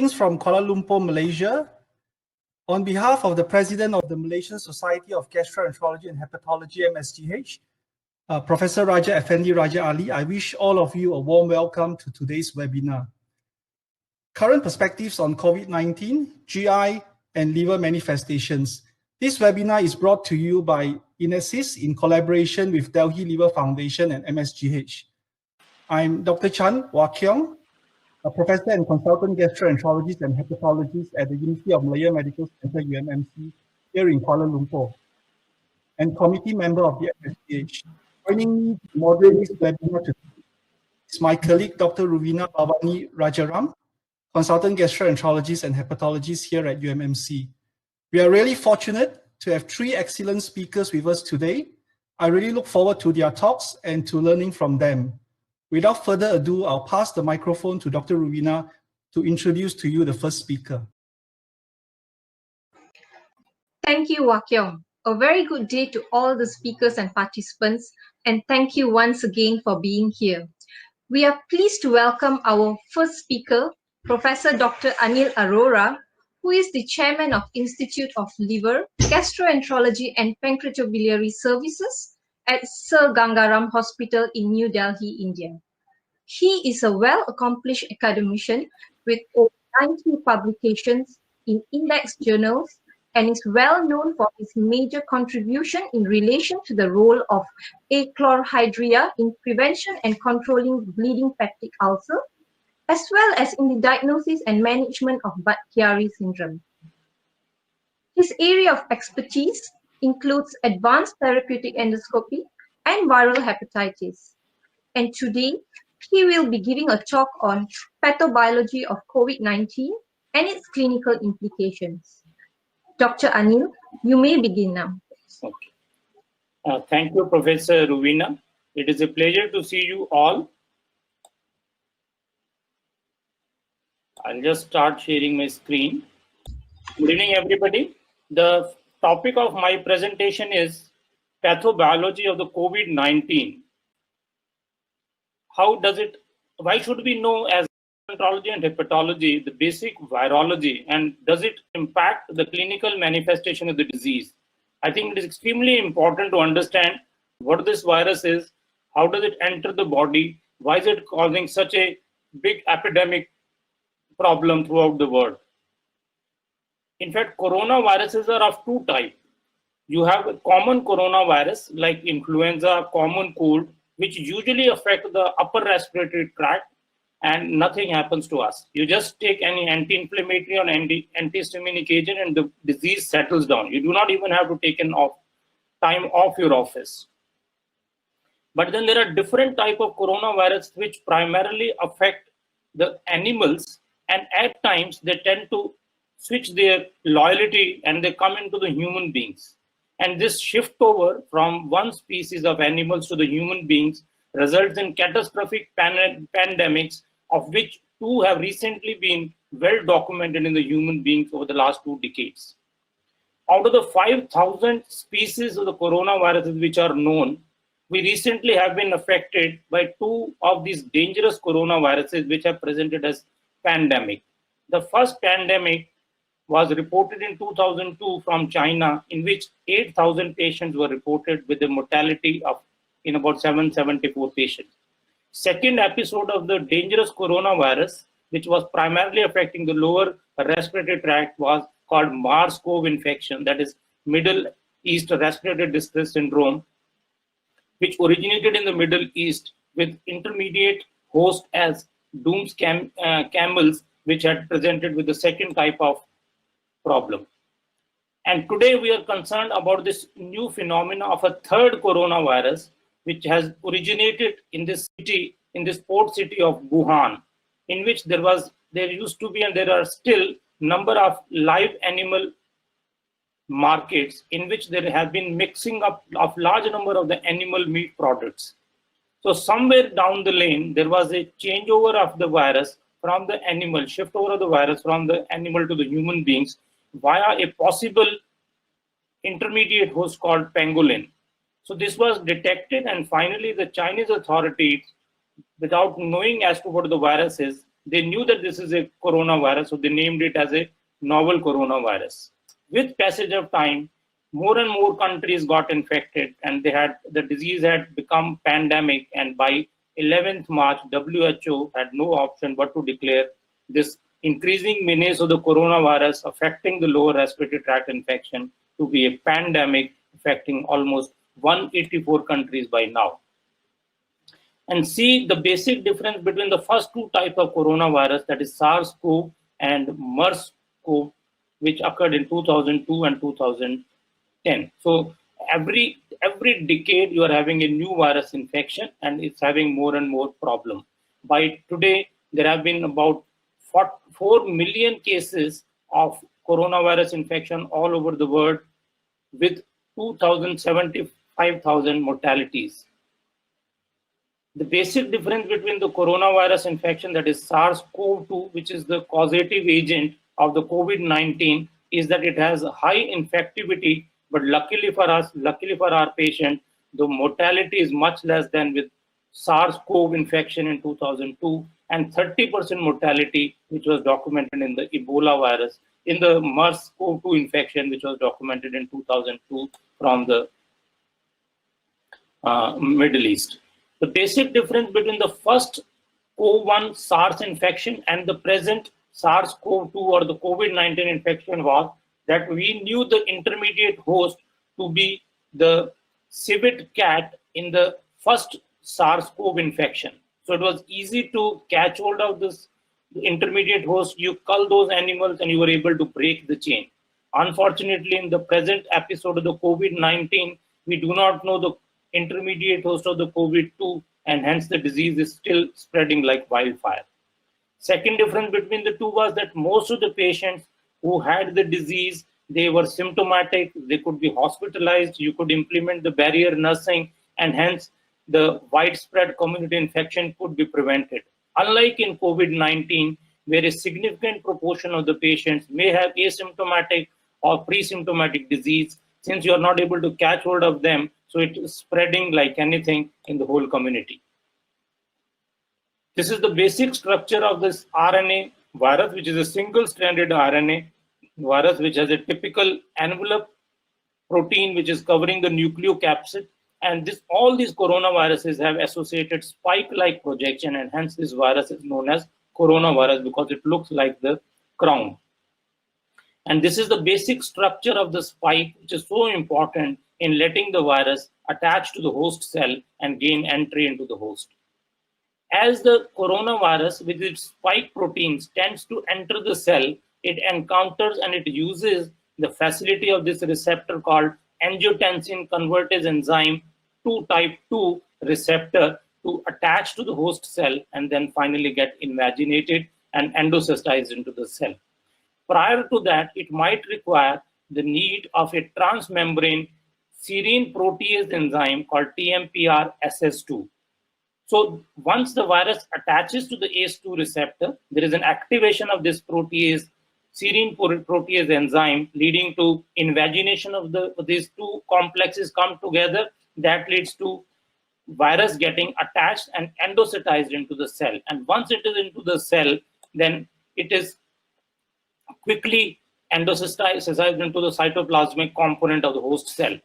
Greetings from Kuala Lumpur, Malaysia. On behalf of the President of the Malaysian Society of Gastroenterology and Hepatology, MSGH, Professor Raja Effendi Raja Ali, I wish all of you a warm welcome to today's webinar. Current perspectives on COVID-19, GI, and liver manifestations. This webinar is brought to you by INEDSYS in collaboration with Delhi Liver Foundation and MSGH. I'm Dr. Chan Wah Keong, a professor and consultant gastroenterologist and hepatologist at the University of Malaya Medical Center, UMMC, here in Kuala Lumpur, and committee member of the MSGH. Joining me to moderate this webinar today is my colleague, Dr. Ruvina Bhavani Rajaram, consultant gastroenterologist and hepatologist here at UMMC. We are really fortunate to have three excellent speakers with us today. I really look forward to their talks and to learning from them. Without further ado, I'll pass the microphone to Dr. Ruvina to introduce to you the first speaker. Thank you, Wah Keong. A very good day to all the speakers and participants, and thank you once again for being here. We are pleased to welcome our first speaker, Professor Dr. Anil Arora, who is the chairman of Institute of Liver, Gastroenterology and Pancreatobiliary Services at Sir Gangaram Hospital in New Delhi, India. He is a well-accomplished academician with over 90 publications in index journals and is well known for his major contribution in relation to the role of achlorhydria in prevention and controlling bleeding peptic ulcer, as well as in the diagnosis and management of Budd-Chiari syndrome. His area of expertise includes advanced therapeutic endoscopy and viral hepatitis. And today, he will be giving a talk on pathobiology of COVID-19 and its clinical implications. Dr. Anil, you may begin now. Okay. Thank you, Professor Ruvina. It is a pleasure to see you all. I'll just start sharing my screen. Good evening, everybody. The topic of my presentation is pathobiology of the COVID-19. Why should we know as gastroenterology and hepatology the basic virology, and does it impact the clinical manifestation of the disease? I think it is extremely important to understand what this virus is, how does it enter the body, why is it causing such a big epidemic problem throughout the world. In fact, coronaviruses are of two types. You have a common coronavirus like influenza, common cold, which usually affect the upper respiratory tract and nothing happens to us. You just take any anti-inflammatory or antihistaminic agent and the disease settles down. You do not even have to take time off your office. But then there are different type of coronavirus which primarily affect the animals, and at times they tend to switch their loyalty and they come into the human beings. And this shift over from one species of animals to the human beings results in catastrophic pandemics, of which two have recently been well documented in the human beings over the last 2 decades. Out of the 5,000 species of the coronaviruses which are known, we recently have been affected by 2 of these dangerous coronaviruses which are presented as pandemic. The first pandemic was reported in 2002 from China, in which 8,000 patients were reported with a mortality of in about 774 patients. Second episode of the dangerous coronavirus, which was primarily affecting the lower respiratory tract, was called MERS-CoV infection, that is Middle East Respiratory Distress Syndrome, which originated in the Middle East with intermediate host as Doom's camels, which had presented with the second type of problem. And today we are concerned about this new phenomena of a third coronavirus, which has originated in this city, in this port city of Wuhan, in which there used to be and there are still number of live animal markets in which there have been mixing up of large number of the animal meat products. So somewhere down the lane, there was a changeover of the virus from the animal, shift over of the virus from the animal to the human beings via a possible intermediate host called pangolin. So this was detected, and finally the Chinese authorities, without knowing as to what the virus is, they knew that this is a coronavirus, so they named it as a novel coronavirus. With passage of time, more and more countries got infected, and the disease had become pandemic. And by 11th March, WHO had no option but to declare this increasing menace of the coronavirus affecting the lower respiratory tract infection to be a pandemic affecting almost 184 countries by now. And see the basic difference between the first two types of coronavirus, that is SARS-CoV and MERS-CoV, which occurred in 2002 and 2010. So every decade you are having a new virus infection, and it's having more and more problem. By today, there have been about 4 million cases of coronavirus infection all over the world, with 2,075,000 mortalities. The basic difference between the coronavirus infection, that is SARS-CoV-2, which is the causative agent of the COVID-19, is that it has a high infectivity, but luckily for us, luckily for our patient, the mortality is much less than with SARS-CoV infection in 2002, and 30% mortality, which was documented in the Ebola virus, in the MERS-CoV-2 infection, which was documented in 2002 from the Middle East. The basic difference between the first COVID-1 SARS infection and the present SARS-CoV-2 or the COVID-19 infection was that we knew the intermediate host to be the civet cat in the first SARS-CoV infection. So it was easy to catch hold of this intermediate host. You cull those animals and you were able to break the chain. Unfortunately, in the present episode of the COVID-19, we do not know the intermediate host of the COVID-2, and hence the disease is still spreading like wildfire. Second difference between the two was that most of the patients who had the disease, they were symptomatic, they could be hospitalized, you could implement the barrier nursing, and hence the widespread community infection could be prevented. Unlike in COVID-19, where a significant proportion of the patients may have asymptomatic or pre-symptomatic disease, since you are not able to catch hold of them, so it is spreading like anything in the whole community. This is the basic structure of this RNA virus, which is a single-stranded RNA virus, which has a typical envelope protein, which is covering the nucleocapsid. And all these coronaviruses have associated spike-like projection, and hence this virus is known as coronavirus because it looks like the crown. And this is the basic structure of the spike, which is so important in letting the virus attach to the host cell and gain entry into the host. As the coronavirus with its spike proteins tends to enter the cell, it encounters and it uses the facility of this receptor called angiotensin convertase enzyme 2 type 2 receptor to attach to the host cell and then finally get invaginated and endocystized into the cell. Prior to that, it might require the need of a transmembrane serine protease enzyme called TMPRSS2. So once the virus attaches to the ACE2 receptor, there is an activation of this protease, serine protease enzyme, leading to invagination of these two complexes come together. That leads to virus getting attached and endocytized into the cell. And once it is into the cell, then it is quickly endocytized into the cytoplasmic component of the host cell.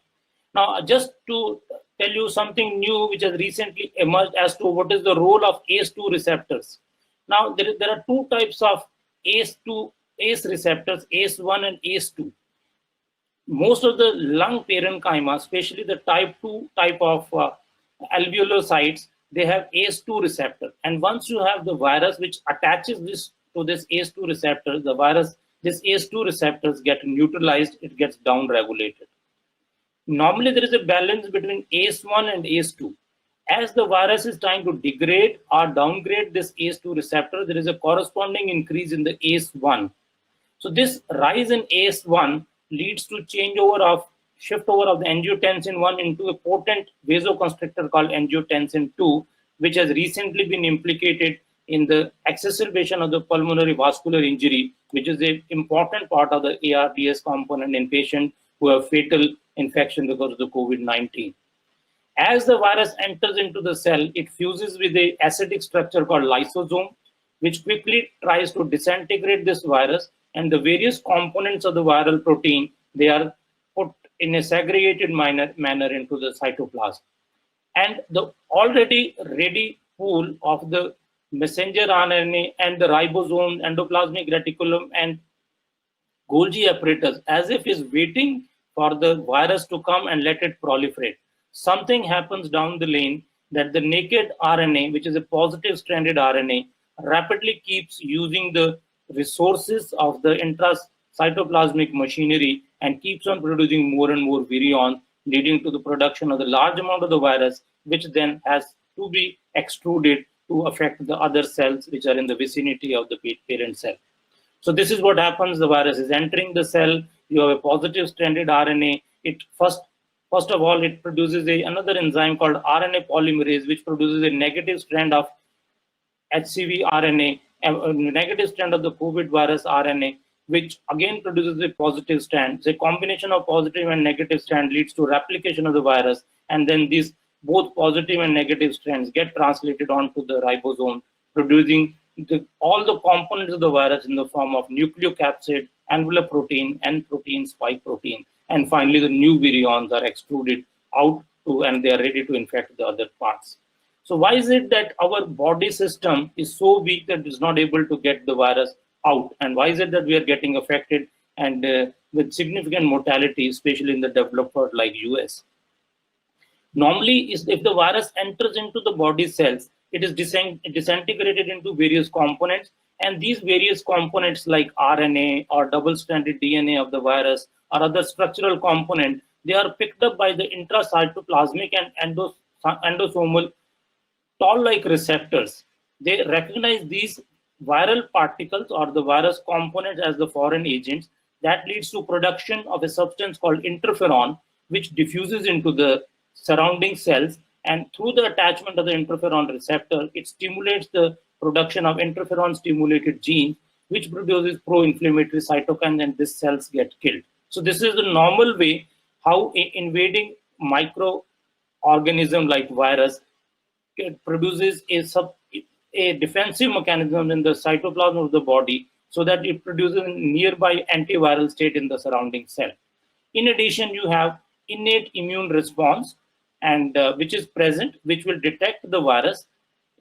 Now, just to tell you something new which has recently emerged as to what is the role of ACE2 receptors. Now, there are two types of ACE receptors, ACE1 and ACE2. Most of the lung parenchyma, especially the type 2 type of alveolocytes, they have ACE2 receptor. And once you have the virus which attaches to this ACE2 receptor, this ACE2 receptors get neutralized, it gets downregulated. Normally, there is a balance between ACE1 and ACE2. As the virus is trying to degrade or downgrade this ACE2 receptor, there is a corresponding increase in the ACE1. So this rise in ACE1 leads to shift over of the angiotensin 1 into a potent vasoconstrictor called angiotensin 2, which has recently been implicated in the exacerbation of the pulmonary vascular injury, which is an important part of the ARDS component in patients who have fatal infection because of the COVID-19. As the virus enters into the cell, it fuses with an acidic structure called lysosome. which quickly tries to disintegrate this virus, and the various components of the viral protein, they are put in a segregated manner into the cytoplasm. And the already ready pool of the messenger RNA and the ribosome, endoplasmic reticulum, and Golgi apparatus, as if is waiting for the virus to come and let it proliferate. Something happens down the lane that the naked RNA, which is a positive stranded RNA, rapidly keeps using the resources of the intracytoplasmic machinery and keeps on producing more and more virions, leading to the production of the large amount of the virus, which then has to be extruded to affect the other cells which are in the vicinity of the parent cell. So this is what happens. The virus is entering the cell. You have a positive stranded RNA. It first of all, it produces another enzyme called RNA polymerase, which produces a negative strand of HCV RNA, a negative strand of the COVID virus RNA, which again produces a positive strand. So a combination of positive and negative strand leads to replication of the virus, and then these both positive and negative strands get translated onto the ribosome, producing all the components of the virus in the form of nucleocapsid, envelope protein, N protein, spike protein, and finally the new virions are extruded out and they are ready to infect the other parts. So why is it that our body system is so weak that it is not able to get the virus out? And why is it that we are getting affected and with significant mortality, especially in the developed world like US? Normally, if the virus enters into the body cells, it is disintegrated into various components, and these various components like RNA or double-stranded DNA of the virus or other structural component, they are picked up by the intracytoplasmic and endosomal toll-like receptors. They recognize these viral particles or the virus components as the foreign agents. That leads to production of a substance called interferon, which diffuses into the surrounding cells, and through the attachment of the interferon receptor, it stimulates the production of interferon stimulated genes, which produces pro-inflammatory cytokines, and these cells get killed. So this is the normal way how invading microorganism like virus produces a defensive mechanism in the cytoplasm of the body, so that it produces a nearby antiviral state in the surrounding cell. In addition, you have innate immune response, and which is present, which will detect the virus.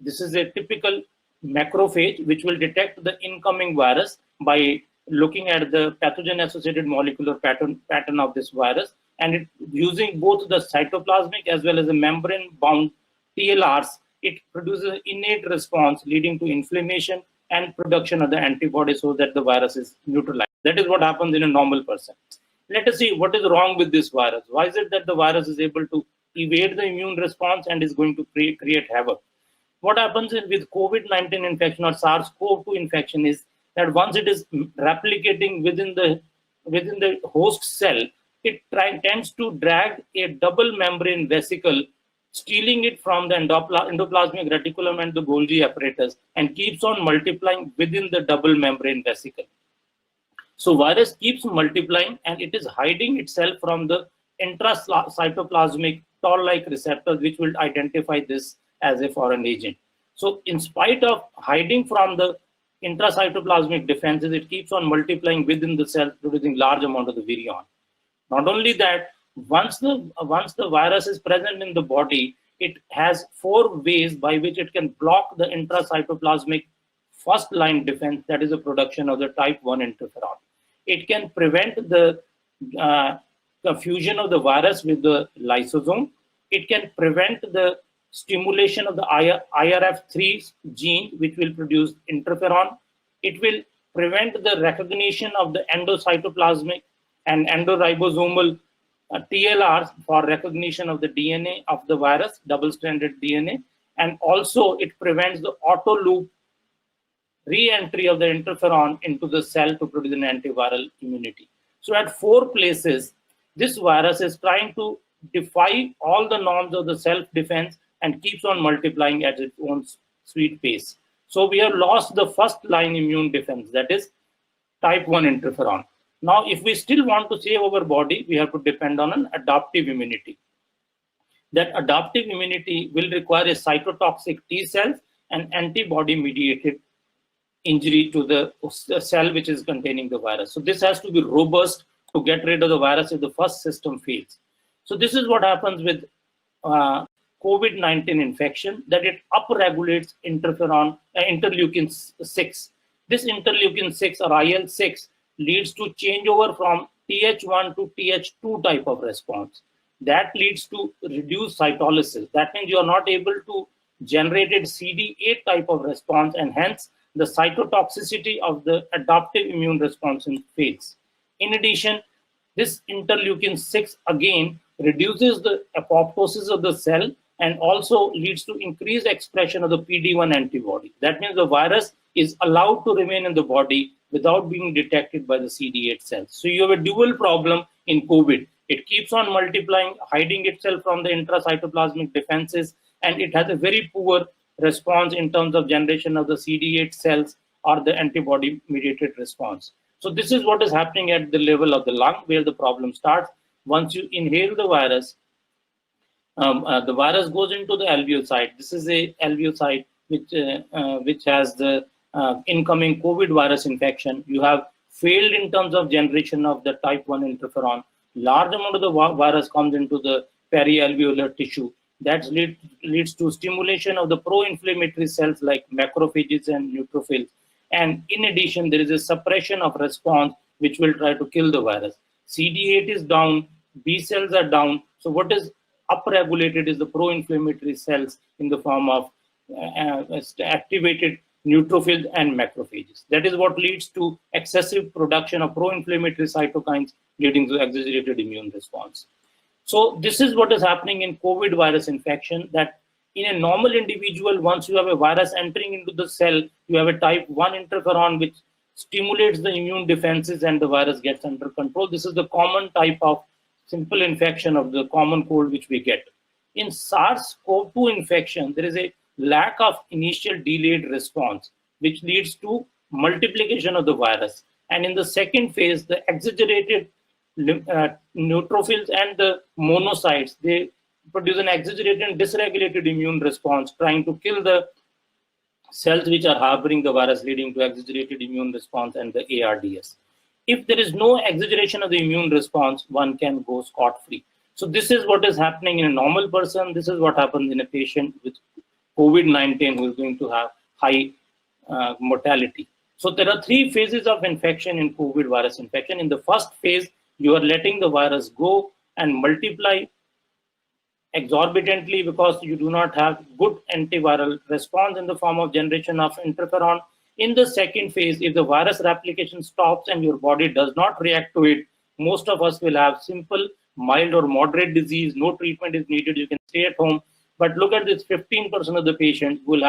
This is a typical macrophage which will detect the incoming virus by looking at the pathogen-associated molecular pattern of this virus, and it using both the cytoplasmic as well as the membrane-bound TLRs, it produces an innate response leading to inflammation and production of the antibody so that the virus is neutralized. That is what happens in a normal person. Let us see what is wrong with this virus. Why is it that the virus is able to evade the immune response and is going to create havoc? What happens with COVID-19 infection or SARS-CoV-2 infection is that once it is replicating within the host cell, it tends to drag a double membrane vesicle, stealing it from the endoplasmic reticulum and the Golgi apparatus, and keeps on multiplying within the double membrane vesicle. So virus keeps multiplying and it is hiding itself from the intracytoplasmic toll-like receptors, which will identify this as a foreign agent. So in spite of hiding from the intracytoplasmic defenses, it keeps on multiplying within the cell, producing large amount of the virion. Not only that, once the virus is present in the body, it has 4 ways by which it can block the intracytoplasmic first line defense, that is the production of the type 1 interferon. It can prevent the fusion of the virus with the lysosome. It can prevent the stimulation of the IRF3 gene, which will produce interferon. It will prevent the recognition of the endocytoplasmic and endoribosomal TLRs for recognition of the DNA of the virus, double-stranded DNA. And also it prevents the auto loop re-entry of the interferon into the cell to produce an antiviral immunity. So at 4 places, this virus is trying to defy all the norms of the self-defense and keeps on multiplying at its own sweet pace. So we have lost the first line immune defense, that is type 1 interferon. Now, if we still want to save our body, we have to depend on an adaptive immunity. That adaptive immunity will require a cytotoxic T cells and antibody-mediated injury to the cell which is containing the virus. So this has to be robust to get rid of the virus if the first system fails. So this is what happens with COVID-19 infection, that it upregulates interleukin 6. This interleukin 6 or IL-6 leads to changeover from Th1 to Th2 type of response. That leads to reduced cytolysis. That means you are not able to generate CD8 type of response, and hence the cytotoxicity of the adaptive immune response fails. In addition, this interleukin 6 again reduces the apoptosis of the cell and also leads to increased expression of the PD-1 antibody. That means the virus is allowed to remain in the body without being detected by the CD8 cells. So you have a dual problem in COVID. It keeps on multiplying, hiding itself from the intracytoplasmic defenses, and it has a very poor response in terms of generation of the CD8 cells or the antibody-mediated response. So this is what is happening at the level of the lung, where the problem starts. Once you inhale the virus goes into the alveocyte. This is a alveocyte which has the incoming COVID virus infection. You have failed in terms of generation of the type 1 interferon. Large amount of the virus comes into the perialveolar tissue. That leads to stimulation of the pro-inflammatory cells like macrophages and neutrophils. And in addition, there is a suppression of response which will try to kill the virus. CD8 is down, B cells are down. So what is upregulated is the pro-inflammatory cells in the form of activated neutrophils and macrophages. That is what leads to excessive production of pro-inflammatory cytokines, leading to exaggerated immune response. So this is what is happening in COVID virus infection, that in a normal individual, once you have a virus entering into the cell, you have a type 1 interferon which stimulates the immune defenses and the virus gets under control. This is the common type of simple infection of the common cold which we get. In SARS-CoV-2 infection, there is a lack of initial delayed response, which leads to multiplication of the virus. And in the second phase, the exaggerated neutrophils and the monocytes, they produce an exaggerated and dysregulated immune response, trying to kill the cells which are harboring the virus, leading to exaggerated immune response and the ARDS. If there is no exaggeration of the immune response, one can go scot-free. So this is what is happening in a normal person. This is what happens in a patient with COVID-19 who is going to have high mortality. So there are 3 phases of infection in COVID virus infection. In the first phase, you are letting the virus go and multiply exorbitantly because you do not have good antiviral response in the form of generation of interferon. In the second phase, if the virus replication stops and your body does not react to it, most of us will have simple, mild or moderate disease. No treatment is needed. You can stay at home. But look at this 15% of the patients who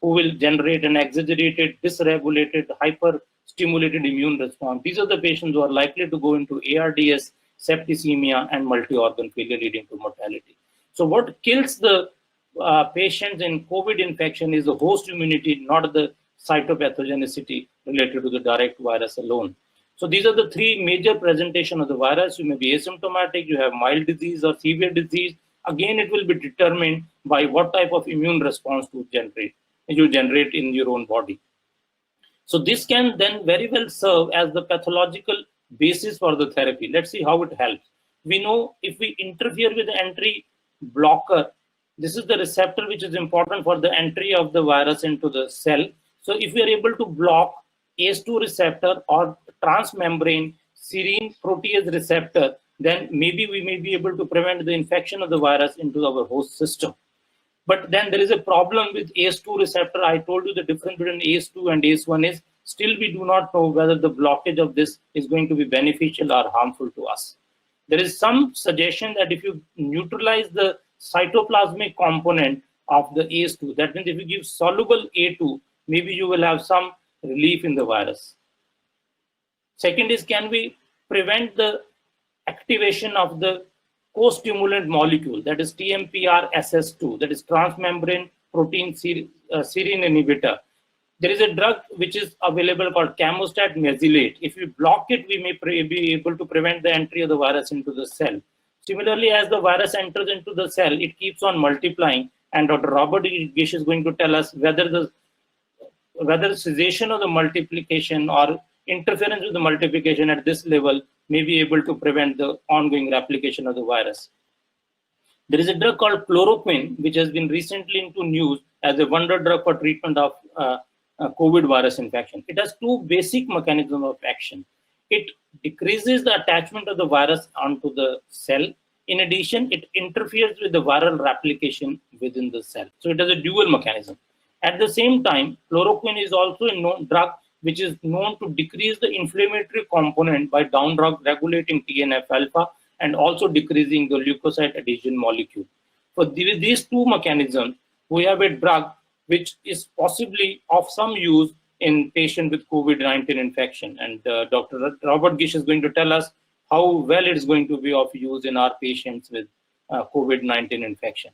will generate an exaggerated, dysregulated, hyper-stimulated immune response. These are the patients who are likely to go into ARDS, septicemia, and multi-organ failure, leading to mortality. So what kills the patients in COVID infection is the host immunity, not the cytopathogenicity related to the direct virus alone. So these are the 3 major presentations of the virus. You may be asymptomatic, you have mild disease or severe disease. Again, it will be determined by what type of immune response you generate in your own body. So this can then very well serve as the pathological basis for the therapy. Let's see how it helps. We know if we interfere with the entry blocker, this is the receptor which is important for the entry of the virus into the cell. So if we are able to block ACE2 receptor or transmembrane serine protease receptor, then maybe we may be able to prevent the infection of the virus into our host system. But then there is a problem with ACE2 receptor. I told you the difference between ACE2 and ACE1 is still we do not know whether the blockage of this is going to be beneficial or harmful to us. There is some suggestion that if you neutralize the cytoplasmic component of the ACE2, that means if you give soluble A2, maybe you will have some relief in the virus. Second is, can we prevent the activation of the co-stimulant molecule, that is TMPRSS2, that is transmembrane protein serine inhibitor. There is a drug which is available called camostat mesylate. If we block it, we may be able to prevent the entry of the virus into the cell. Similarly, as the virus enters into the cell, it keeps on multiplying, and Dr. Robert Gish is going to tell us whether the whether cessation of the multiplication or interference with the multiplication at this level may be able to prevent the ongoing replication of the virus. There is a drug called chloroquine, which has been recently into news as a wonder drug for treatment of COVID virus infection. It has two basic mechanisms of action. It decreases the attachment of the virus onto the cell. In addition, it interferes with the viral replication within the cell. So it has a dual mechanism. At the same time, chloroquine is also a known drug which is known to decrease the inflammatory component by down-regulating TNF-alpha and also decreasing the leukocyte adhesion molecule. For these two mechanisms, we have a drug which is possibly of some use in patients with COVID-19 infection. And Dr. Robert Gish is going to tell us how well it's going to be of use in our patients with COVID-19 infection.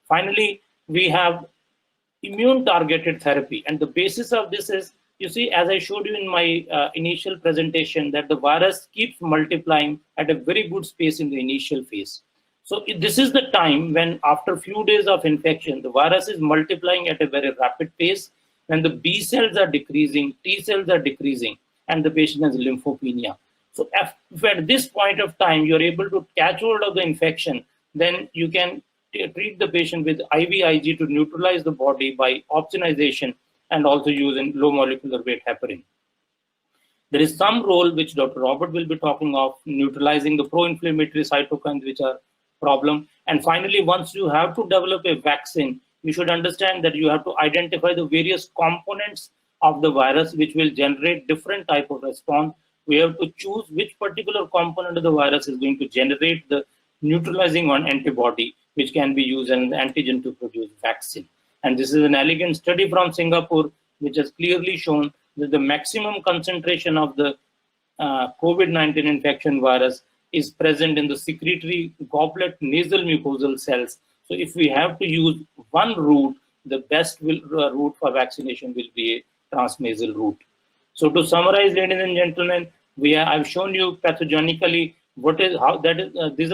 Finally, we have immune-targeted therapy. And the basis of this is, you see, as I showed you in my initial presentation, that the virus keeps multiplying at a very good pace in the initial phase. So this is the time when, after a few days of infection, the virus is multiplying at a very rapid pace, when the B cells are decreasing, T cells are decreasing, and the patient has lymphopenia. So if at this point of time you're able to catch hold of the infection, then you can treat the patient with IVIG to neutralize the body by opsonization and also using low molecular weight heparin. There is some role which Dr. Robert will be talking of, neutralizing the pro-inflammatory cytokines which are problem. And finally, once you have to develop a vaccine, you should understand that you have to identify the various components of the virus which will generate different type of response. We have to choose which particular component of the virus is going to generate the neutralizing one antibody, which can be used as an antigen to produce vaccine. And this is an elegant study from Singapore, which has clearly shown that the maximum concentration of the COVID-19 infection virus is present in the secretory goblet nasal mucosal cells. So if we have to use one route, the best route for vaccination will be a transnasal route. So to summarize, ladies and gentlemen, I've shown you pathogenically these are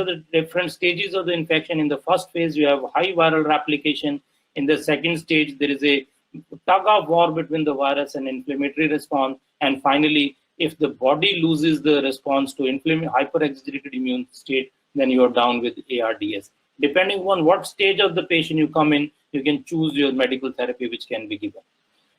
the different stages of the infection. In the first phase, you have high viral replication. In the second stage, there is a tug of war between the virus and inflammatory response. And finally, if the body loses the response to hyper-exaggerated immune state, then you are down with ARDS. Depending on what stage of the patient you come in, you can choose your medical therapy which can be given.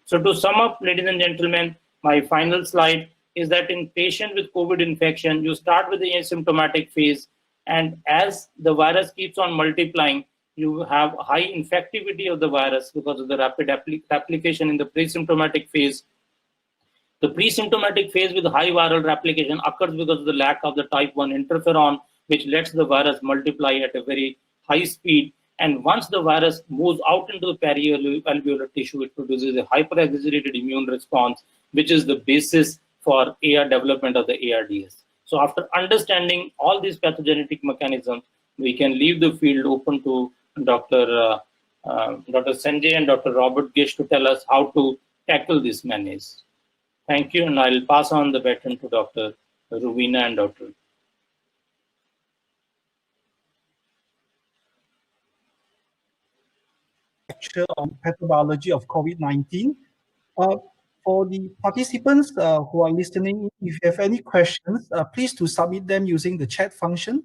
So to sum up, ladies and gentlemen, my final slide is that in patient with COVID infection, you start with the asymptomatic phase, and as the virus keeps on multiplying, you have high infectivity of the virus because of the rapid application in the pre-symptomatic phase. The pre-symptomatic phase with high viral replication occurs because of the lack of the type 1 interferon, which lets the virus multiply at a very high speed. And once the virus moves out into the perialveolar tissue, it produces a hyper-exaggerated immune response, which is the basis for development of the ARDS. So after understanding all these pathogenetic mechanisms, we can leave the field open to Dr. Sanjay and Dr. Robert Gish to tell us how to tackle this menace. Thank you, and I'll pass on the baton to Dr. Ruvina and Dr. Lecture on pathobiology of COVID-19. For the participants who are listening, if you have any questions, please to submit them using the chat function.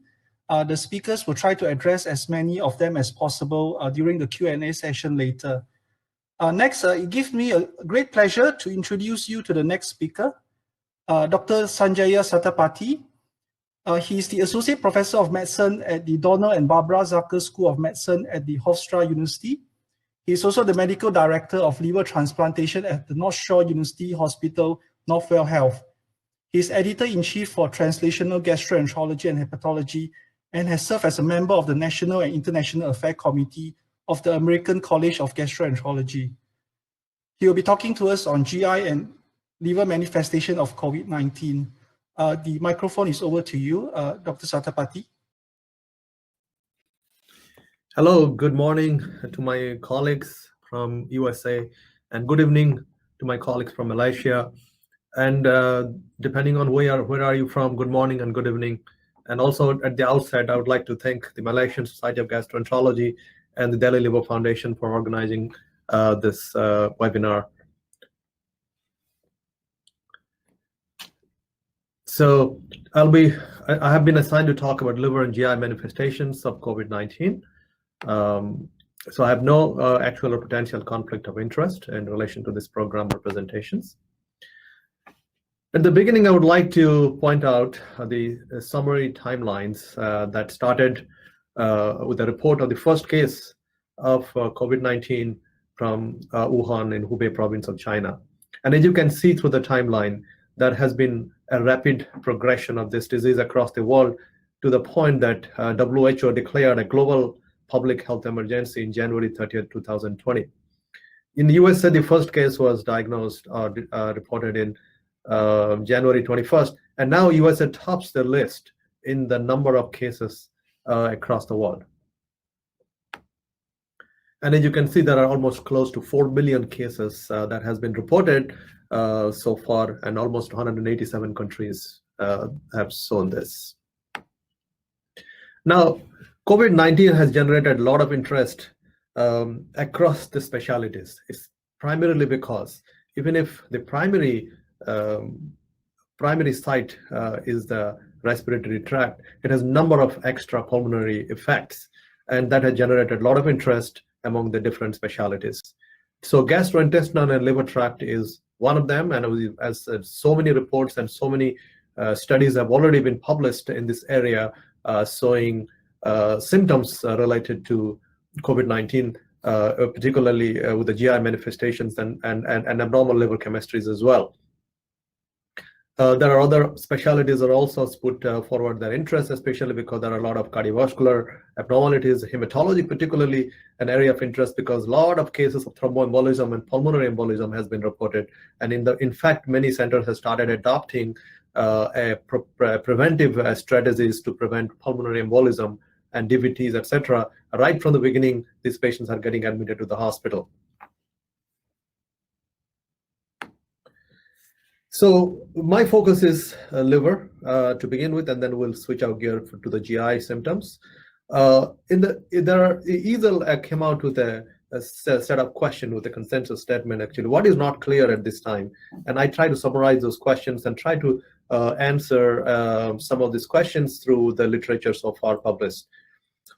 The speakers will try to address as many of them as possible during the Q&A session later. Next, it gives me a great pleasure to introduce you to the next speaker, Dr. Sanjaya Satapathy. He is the Associate Professor of Medicine at the Donald and Barbara Zucker School of Medicine at the Hofstra University. He is also the Medical Director of Liver Transplantation at the North Shore University Hospital, Northwell Health. He is Editor-in-Chief for Translational Gastroenterology and Hepatology and has served as a member of the National and International Affairs Committee of the American College of Gastroenterology. He will be talking to us on GI and liver manifestation of COVID-19. The microphone is over to you, Dr. Satapathy. Hello, good morning to my colleagues from USA, and good evening to my colleagues from Malaysia. And depending on where are you from, good morning and good evening. And also at the outset, I would like to thank the Malaysian Society of Gastroenterology and the Delhi Liver Foundation for organizing this webinar. So I have been assigned to talk about liver and GI manifestations of COVID-19. So I have no actual or potential conflict of interest in relation to this program or presentations. At the beginning, I would like to point out the summary timelines that started with a report of the first case of COVID-19 from Wuhan in Hubei province of China. And as you can see through the timeline, there has been a rapid progression of this disease across the world to the point that WHO declared a global public health emergency in January 30th, 2020. In the USA, the first case was diagnosed or reported in January 21st, and now USA tops the list in the number of cases across the world. And as you can see, there are almost close to 4 million cases that has been reported so far, and almost 187 countries have shown this. Now, COVID-19 has generated a lot of interest across the specialties. It's primarily because even if the primary site is the respiratory tract, it has a number of extra pulmonary effects, and that has generated a lot of interest among the different specialties. So gastrointestinal and liver tract is one of them, and as so many reports and so many studies have already been published in this area showing symptoms related to COVID-19, particularly with the GI manifestations and abnormal liver chemistries as well. There are other specialties that also put forward their interest, especially because there are a lot of cardiovascular abnormalities, hematology particularly an area of interest because a lot of cases of thromboembolism and pulmonary embolism has been reported. And in fact, many centers have started adopting preventive strategies to prevent pulmonary embolism and DVTs, etc. Right from the beginning, these patients are getting admitted to the hospital. So my focus is liver to begin with, and then we'll switch our gear to the GI symptoms. EASL came out with a set of questions with a consensus statement. Actually, what is not clear at this time, and I try to summarize those questions and try to answer some of these questions through the literature so far published.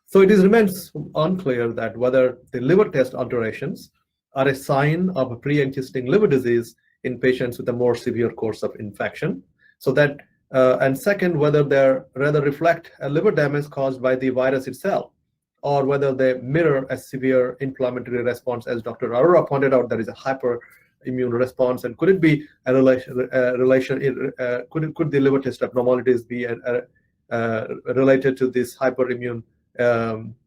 So it remains unclear that whether the liver test alterations are a sign of a pre-existing liver disease in patients with a more severe course of infection. So that, and second, whether they rather reflect a liver damage caused by the virus itself, or whether they mirror a severe inflammatory response. As Dr. Arora pointed out, there is a hyperimmune response, and could it be a could the liver test abnormalities be related to this hyperimmune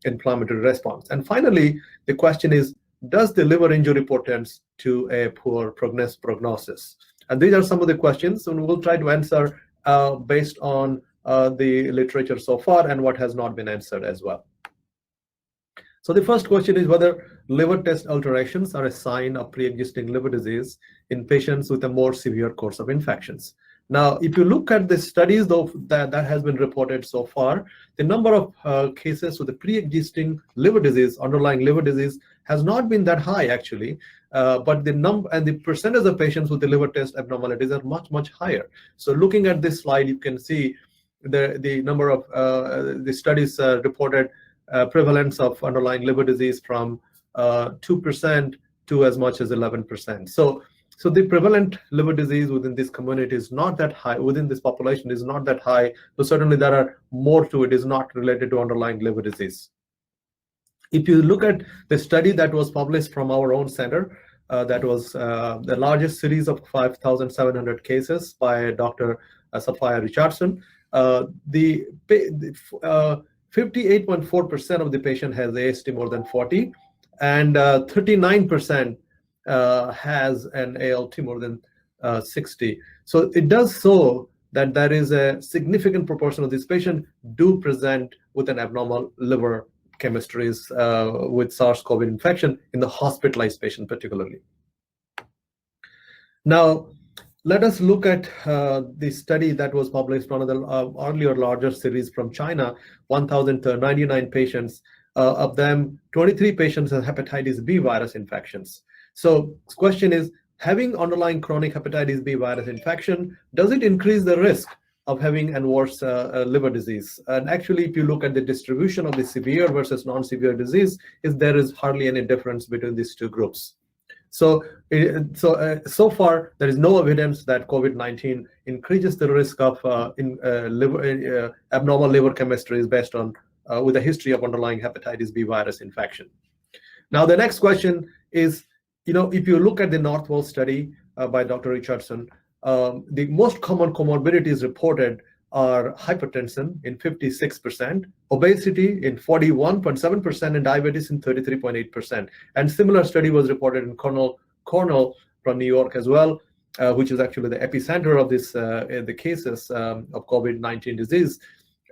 inflammatory response? And finally, the question is, does the liver injury portend to a poor prognosis? And these are some of the questions, and we'll try to answer based on the literature so far and what has not been answered as well. So the first question is whether liver test alterations are a sign of pre-existing liver disease in patients with a more severe course of infections. Now, if you look at the studies though that has been reported so far, the number of cases with a pre-existing liver disease, underlying liver disease, has not been that high actually, but the number and the percentage of patients with the liver test abnormalities are much higher. So looking at this slide, you can see the number of the studies reported prevalence of underlying liver disease from 2% to as much as 11%. So the prevalent liver disease within this community is not that high, within this population is not that high. So certainly there are more to it, is not related to underlying liver disease. If you look at the study that was published from our own center, that was the largest series of 5,700 cases by Dr. Sophia Richardson, the 58.4% of the patient has AST more than 40, and 39% has an ALT more than 60. So it does show that there is a significant proportion of these patients do present with an abnormal liver chemistries with SARS-CoV infection in the hospitalized patient particularly. Now, let us look at the study that was published, one of the earlier larger series from China, 1,099 patients. Of them, 23 patients have hepatitis B virus infections. So the question is, having underlying chronic hepatitis B virus infection, does it increase the risk of having and worse liver disease. And actually, if you look at the distribution of the severe versus non-severe disease, there is hardly any difference between these two groups. So far, there is no evidence that COVID-19 increases the risk of abnormal liver chemistries based on with a history of underlying hepatitis B virus infection. Now, the next question is, if you look at the Northwell study by Dr. Richardson, the most common comorbidities reported are hypertension in 56%, obesity in 41.7%, and diabetes in 33.8%. And similar study was reported in Cornell from New York as well, which is actually the epicenter of this the cases of COVID-19 disease.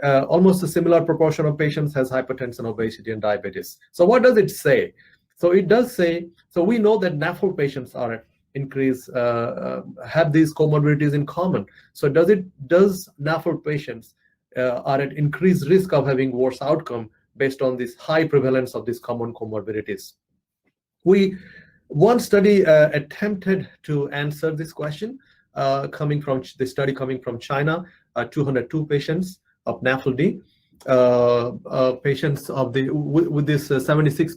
Almost a similar proportion of patients has hypertension, obesity, and diabetes. So what does it say? So it does say, so we know that NAFLD patients are at increase, have these comorbidities in common. So does NAFLD patients are at increased risk of having worse outcome based on this high prevalence of these common comorbidities? One study attempted to answer this question, coming from China, 202 patients of NAFLD. Patients with this 76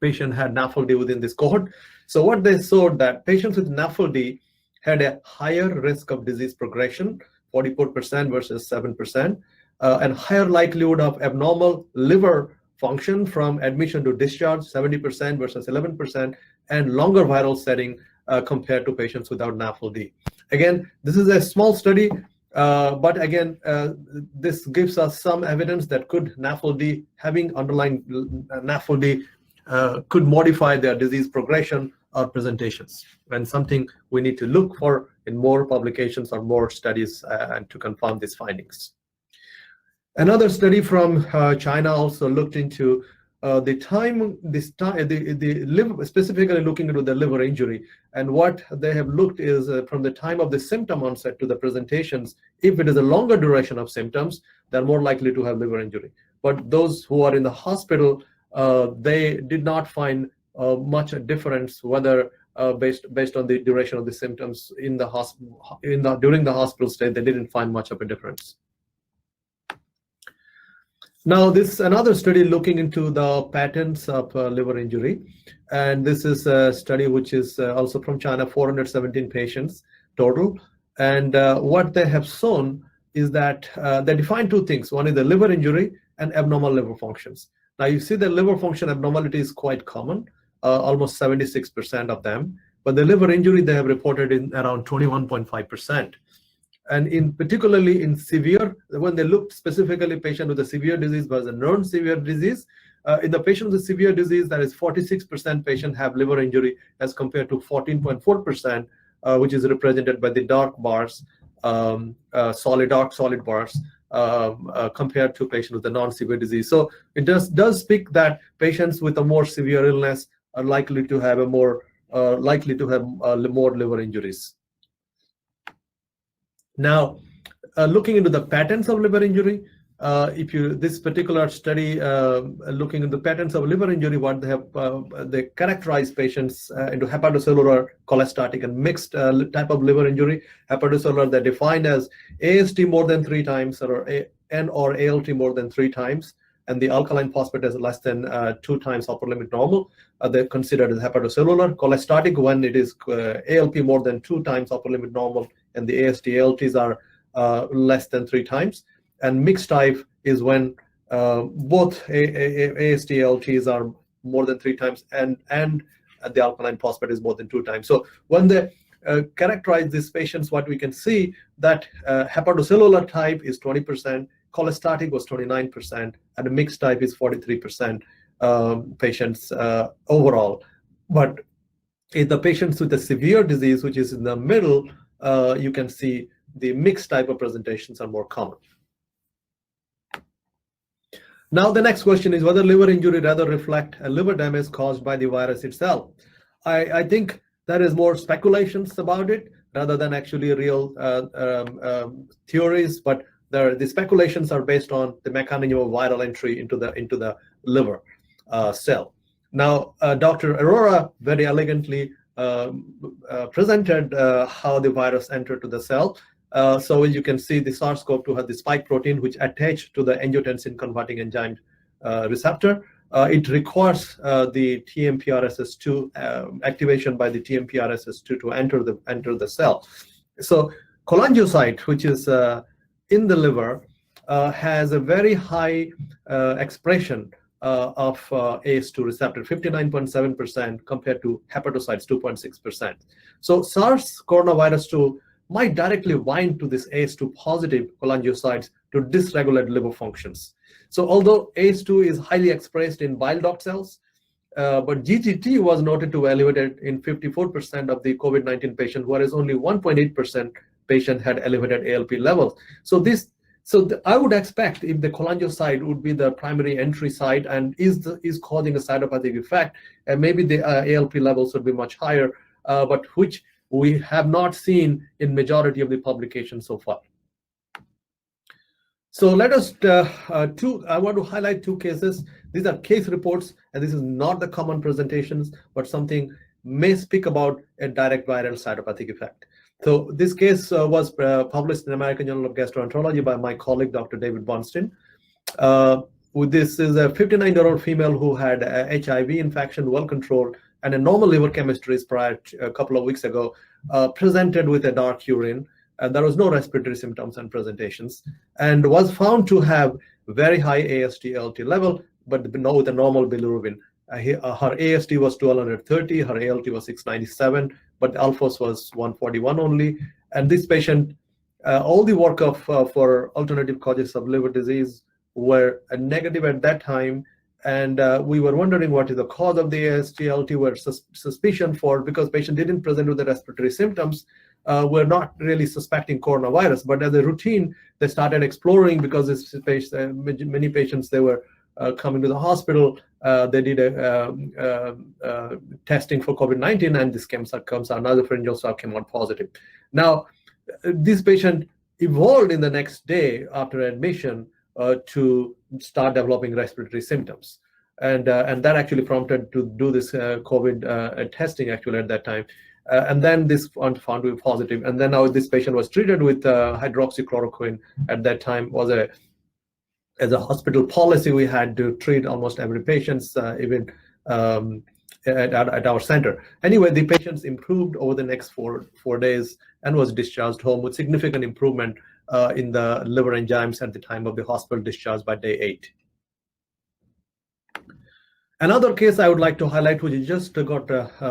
patient had NAFLD within this cohort. So what they showed that patients with NAFLD had a higher risk of disease progression, 44% versus 7%, and higher likelihood of abnormal liver function from admission to discharge, 70% versus 11%, and longer viral setting compared to patients without NAFLD. Again, this is a small study. But again, this gives us some evidence that having underlying NAFLD could modify their disease progression or presentations, and something we need to look for in more publications or more studies and to confirm these findings. Another study from China also looked into the liver, specifically looking into the liver injury, and what they have looked is from the time of the symptom onset to the presentations. If it is a longer duration of symptoms, they're more likely to have liver injury. But those who are in the hospital, they did not find much a difference, whether based on the duration of the symptoms in the hospital during the hospital stay. They didn't find much of a difference. Now, this another study looking into the patterns of liver injury, and this is a study which is also from China, 417 patients total. And what they have shown is that they define two things. One is the liver injury and abnormal liver functions. Now, you see the liver function abnormality is quite common, almost 76% of them. But the liver injury they have reported in around 21.5%. And particularly in severe, when they looked specifically patient with a severe disease versus a non-severe disease, in the patient with a severe disease, that is 46% patient have liver injury as compared to 14.4%, which is represented by the dark bars, dark solid bars, compared to patients with a non-severe disease. So it does speak that patients with a more severe illness are likely to have more liver injuries. Now, looking into the patterns of liver injury, this particular study looking at the patterns of liver injury, what they have they characterize patients into hepatocellular, cholestatic, and mixed type of liver injury. Hepatocellular, they're defined as AST more than 3 times or ALT more than 3 times, and the alkaline phosphatase is less than 2 times upper limit normal. They're considered as hepatocellular. Cholestatic, when it is ALP more than 2 times upper limit normal, and the AST ALTs are less than 3 times. And mixed type is when both AST ALTs are more than 3 times and the alkaline phosphate is more than 2 times. So when they characterize these patients, what we can see that hepatocellular type is 20%, cholestatic was 29%, and the mixed type is 43% patients overall. But in the patients with a severe disease, which is in the middle, you can see the mixed type of presentations are more common. Now, the next question is whether liver injury rather reflect a liver damage caused by the virus itself. I think there is more speculations about it rather than actually real theories, but the speculations are based on the mechanism of viral entry into the liver cell. Now, Dr. Arora very elegantly presented how the virus entered to the cell. So as you can see, the SARS-CoV-2 has the spike protein which attached to the angiotensin converting enzyme receptor. It requires the TMPRSS2 activation by the TMPRSS2 to enter the cell. So cholangiocyte, which is in the liver, has a very high expression of AS2 receptor, 59.7% compared to hepatocytes, 2.6%. So SARS coronavirus 2 might directly bind to this AS2 positive cholangiocytes to dysregulate liver functions. So although AS2 is highly expressed in bile duct cells, but GGT was noted to be elevated in 54% of the COVID-19 patients, whereas only 1.8% patient had elevated ALP levels. So I would expect if the cholangiocyte would be the primary entry site and is causing a cytopathic effect, and maybe the ALP levels would be much higher, but which we have not seen in majority of the publications so far. So let us, I want to highlight two cases. These are case reports, and this is not the common presentations, but something may speak about a direct viral cytopathic effect. So this case was published in American Journal of Gastroenterology by my colleague, Dr. David Bernstein. This is a 59-year-old female who had a HIV infection, well controlled, and a normal liver chemistry prior to a couple of weeks ago, presented with a dark urine. There was no respiratory symptoms and presentations, and was found to have very high AST/ALT level, but with a normal bilirubin. Her AST was 1230, her ALT was 697, but alphos was 141 only. And this patient, all the workup for alternative causes of liver disease were negative at that time, and we were wondering what is the cause of the AST/ALT. Were suspicion for, because patient didn't present with the respiratory symptoms, we're not really suspecting coronavirus, but as a routine, they started exploring because this patient, many patients, they were coming to the hospital. They did a testing for COVID-19, and this comes out, nasopharyngeal swab came out positive. Now, this patient evolved in the next day after admission to start developing respiratory symptoms, and that actually prompted to do this COVID testing actually at that time. And then this found to be positive. And then now this patient was treated with hydroxychloroquine. At that time, was as a hospital policy, we had to treat almost every patient, even at our center. Anyway, the patients improved over the next four days and was discharged home with significant improvement in the liver enzymes at the time of the hospital discharge by day 8. Another case I would like to highlight, which just got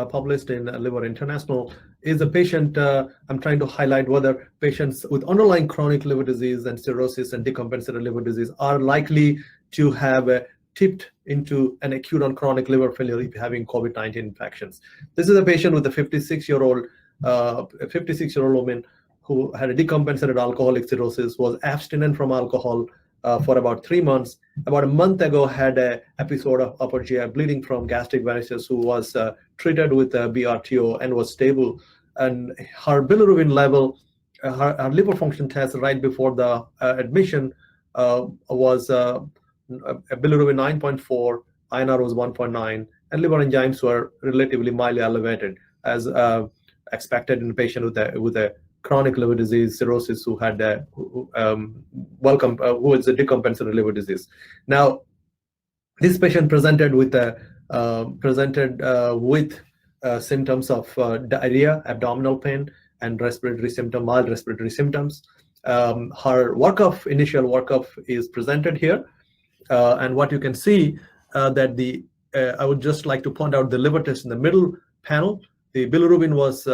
published in Liver International, is a patient. I'm trying to highlight whether patients with underlying chronic liver disease and cirrhosis and decompensated liver disease are likely to have tipped into an acute on chronic liver failure if having COVID-19 infections. This is a patient with a 56-year-old woman who had a decompensated alcoholic cirrhosis, was abstinent from alcohol for about 3 months. About a month ago, had an episode of upper GI bleeding from gastric varices, who was treated with BRTO and was stable. And her bilirubin level, her liver function test right before the admission was a bilirubin 9.4, INR was 1.9, and liver enzymes were relatively mildly elevated, as expected in a patient with a chronic liver disease, cirrhosis, who had who is a decompensated liver disease. Now, this patient presented with symptoms of diarrhea, abdominal pain, and respiratory symptom, mild respiratory symptoms. Her initial workup is presented here, and what you can see that I would just like to point out the liver test in the middle panel. The bilirubin was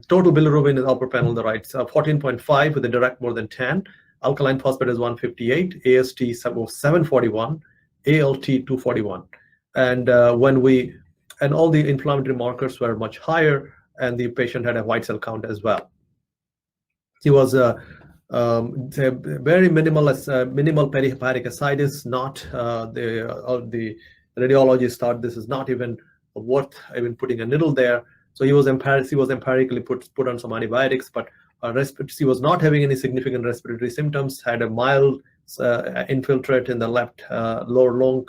total bilirubin in the upper panel on the right, 14.5 with a direct more than 10. Alkaline phosphate is 158, AST 741, ALT 241. And and all the inflammatory markers were much higher, and the patient had a white cell count as well. He was very minimal perihepatic ascites, not the radiologist thought this is not even worth even putting a needle there. So he was empirically put on some antibiotics, but he was not having any significant respiratory symptoms, had a mild infiltrate in the left lower lung,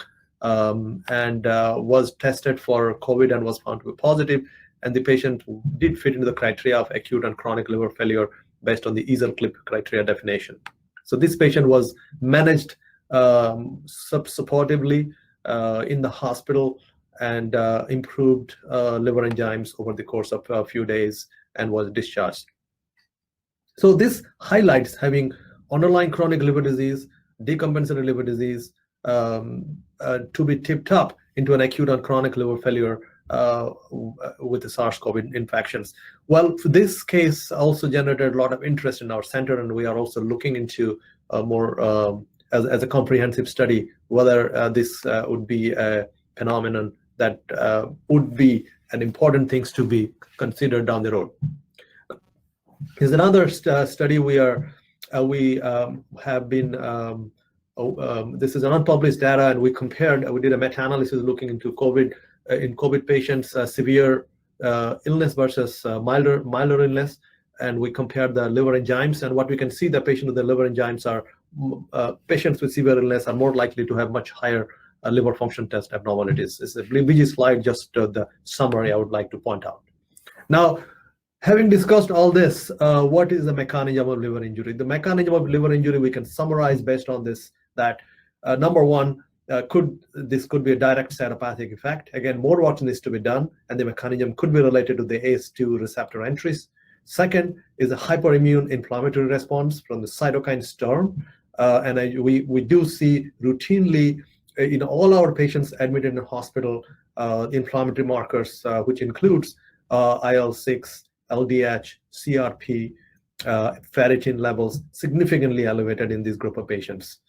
and was tested for COVID and was found to be positive. and the patient did fit into the criteria of acute and chronic liver failure based on the EASL-CLIP criteria definition. So this patient was managed supportively in the hospital and improved liver enzymes over the course of a few days and was discharged. So this highlights having underlying chronic liver disease, decompensated liver disease to be tipped up into an acute and chronic liver failure with the SARS-CoV infections. Well, this case also generated a lot of interest in our center, and we are also looking into more as a comprehensive study whether this would be a phenomenon that would be an important things to be considered down the road. Here's another study we have been. This is an unpublished data, and we did a meta-analysis looking into COVID in COVID patients, severe illness versus milder illness, and we compared the liver enzymes. And what we can see, the patient with the liver enzymes are patients with severe illness are more likely to have much higher liver function test abnormalities. It's a busy slide, just the summary I would like to point out. Now, having discussed all this, what is the mechanism of liver injury? The mechanism of liver injury we can summarize based on this, that number one, this could be a direct cytopathic effect. Again, more work needs to be done, and the mechanism could be related to the ACE2 receptor entries. Second is a hyperimmune inflammatory response from the cytokine storm, and we do see routinely in all our patients admitted in the hospital inflammatory markers, which includes IL-6, LDH, CRP, ferritin levels significantly elevated in this group of patients.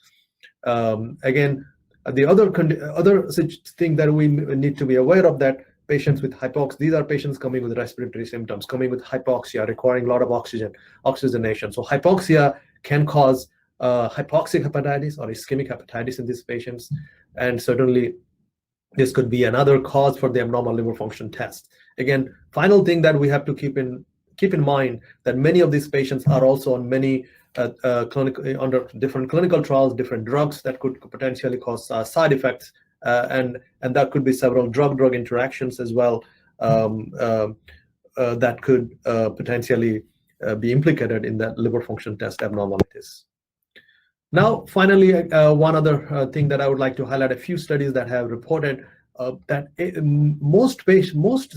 Again, the other such thing that we need to be aware of, that patients with hypoxia, these are patients coming with respiratory symptoms, coming with hypoxia, requiring a lot of oxygenation. So hypoxia can cause hypoxic hepatitis or ischemic hepatitis in these patients, and certainly this could be another cause for the abnormal liver function test. Again, final thing that we have to keep in mind that many of these patients are also on many under different clinical trials, different drugs that could potentially cause side effects, and that could be several drug-drug interactions as well that could potentially be implicated in that liver function test abnormalities. Now, finally, one other thing that I would like to highlight, a few studies that have reported that most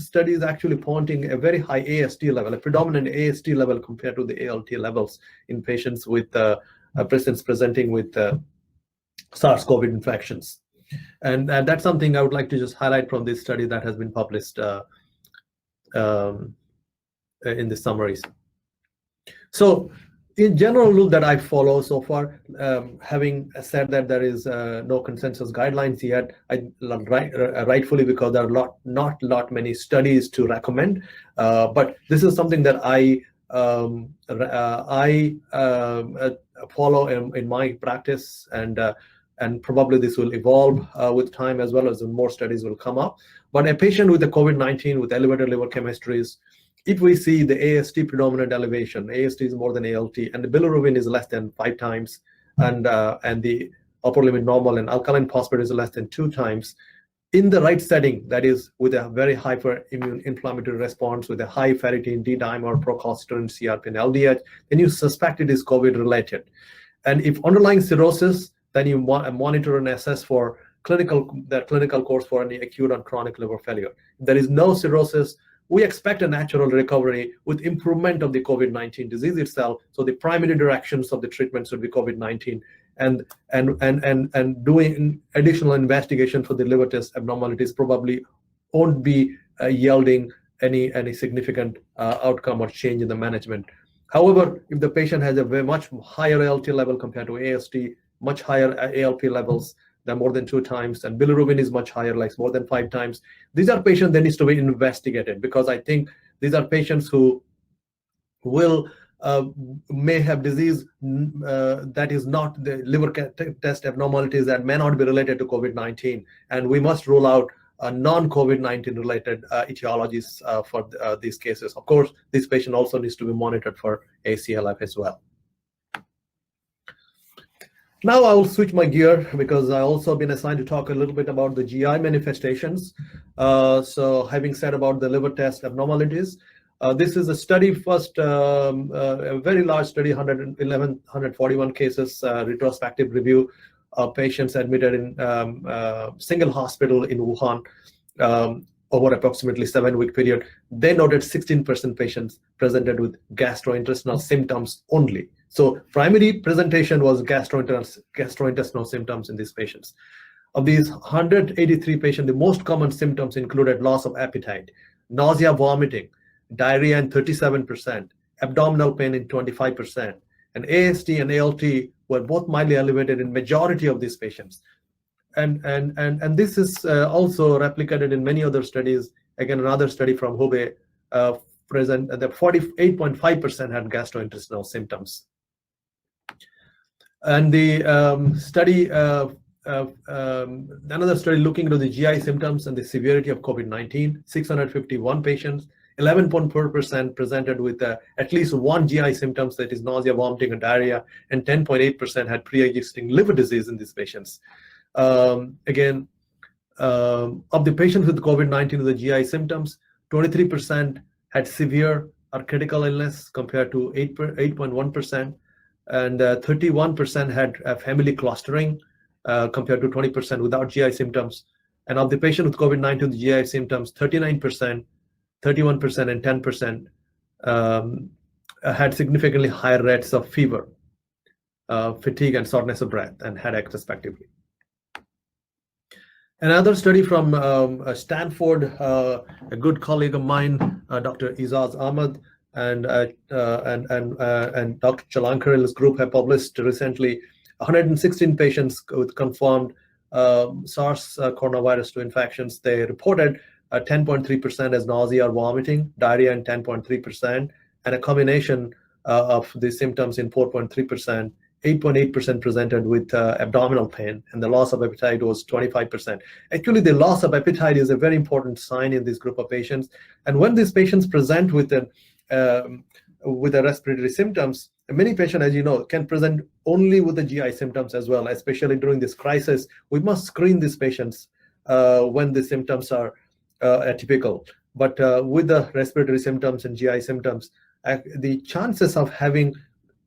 studies actually pointing a very high AST level, a predominant AST level compared to the ALT levels in patients with patients presenting with SARS-CoV infections. And that's something I would like to just highlight from this study that has been published in the summaries. So, in general rule that I follow so far, having said that there is no consensus guidelines yet, rightfully because there are not many studies to recommend, but this is something that I follow in my practice, and probably this will evolve with time as well as more studies will come up. But a patient with the COVID-19 with elevated liver chemistries, if we see the AST predominant elevation, AST is more than ALT, and the bilirubin is less than 5 times, and the upper limit normal and alkaline phosphate is less than 2 times, in the right setting, that is with a very hyperimmune inflammatory response, with a high ferritin, D-dimer, procalcitonin, CRP, and LDH, then you suspect it is COVID-related. And if underlying cirrhosis, then you monitor and assess for clinical course for any acute and chronic liver failure. If there is no cirrhosis, we expect a natural recovery with improvement of the COVID-19 disease itself. So the primary directions of the treatment should be COVID-19, and doing additional investigation for the liver test abnormalities probably won't be yielding any significant outcome or change in the management. However, if the patient has a very much higher ALT level compared to AST, much higher ALP levels, than more than 2 times, and bilirubin is much higher, like more than 5 times. These are patients that needs to be investigated, because I think these are patients who will may have disease that is not the liver test abnormalities that may not be related to COVID-19, and we must rule out non-COVID-19 related etiologies for these cases. Of course, this patient also needs to be monitored for ACLF as well. Now I will switch my gear because I also been assigned to talk a little bit about the GI manifestations. So having said about the liver test abnormalities, this is a study first, a very large study, 141 cases, retrospective review of patients admitted in single hospital in Wuhan over approximately 7-week period. They noted 16% patients presented with gastrointestinal symptoms only. So primary presentation was gastrointestinal symptoms in these patients. Of these 183 patients, the most common symptoms included loss of appetite, nausea, vomiting, diarrhea in 37%, abdominal pain in 25%, and AST and ALT were both mildly elevated in majority of these patients. And this is also replicated in many other studies. Again, another study from Hubei present that 48.5% had gastrointestinal symptoms. And the study, another study looking into the GI symptoms and the severity of COVID-19, 651 patients, 11.4% presented with at least one GI symptoms, that is nausea, vomiting, and diarrhea, and 10.8% had pre-existing liver disease in these patients. Again, of the patients with COVID-19 with the GI symptoms, 23% had severe or critical illness compared to 8.1%, and 31% had family clustering compared to 20% without GI symptoms. And of the patient with COVID-19 with GI symptoms, 39%, 31%, and 10% had significantly higher rates of fever, fatigue, and shortness of breath, and headache respectively. Another study from Stanford, a good colleague of mine, Dr. Izaz Ahmed, and Dr. Chalankar's group have published recently 116 patients with confirmed SARS coronavirus 2 infections. They reported 10.3% as nausea or vomiting, diarrhea in 10.3%, and a combination of the symptoms in 4.3%. 8.8% presented with abdominal pain, and the loss of appetite was 25%. Actually, the loss of appetite is a very important sign in this group of patients. And when these patients present with the respiratory symptoms, many patients, as you know, can present only with the GI symptoms as well. Especially during this crisis, we must screen these patients when the symptoms are atypical. But with the respiratory symptoms and GI symptoms, the chances of having,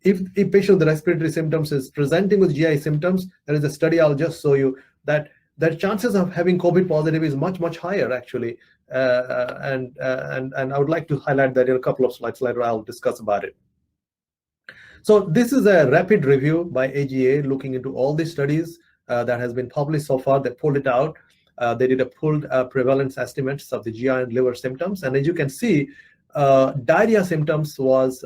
if a patient with the respiratory symptoms is presenting with GI symptoms, there is a study I'll just show you that the chances of having COVID positive is much, much higher actually. And I would like to highlight that in a couple of slides later. I'll discuss about it. So this is a rapid review by AGA looking into all the studies that has been published so far. They pulled it out. They did a pooled prevalence estimates of the GI and liver symptoms. And as you can see, diarrhea symptoms was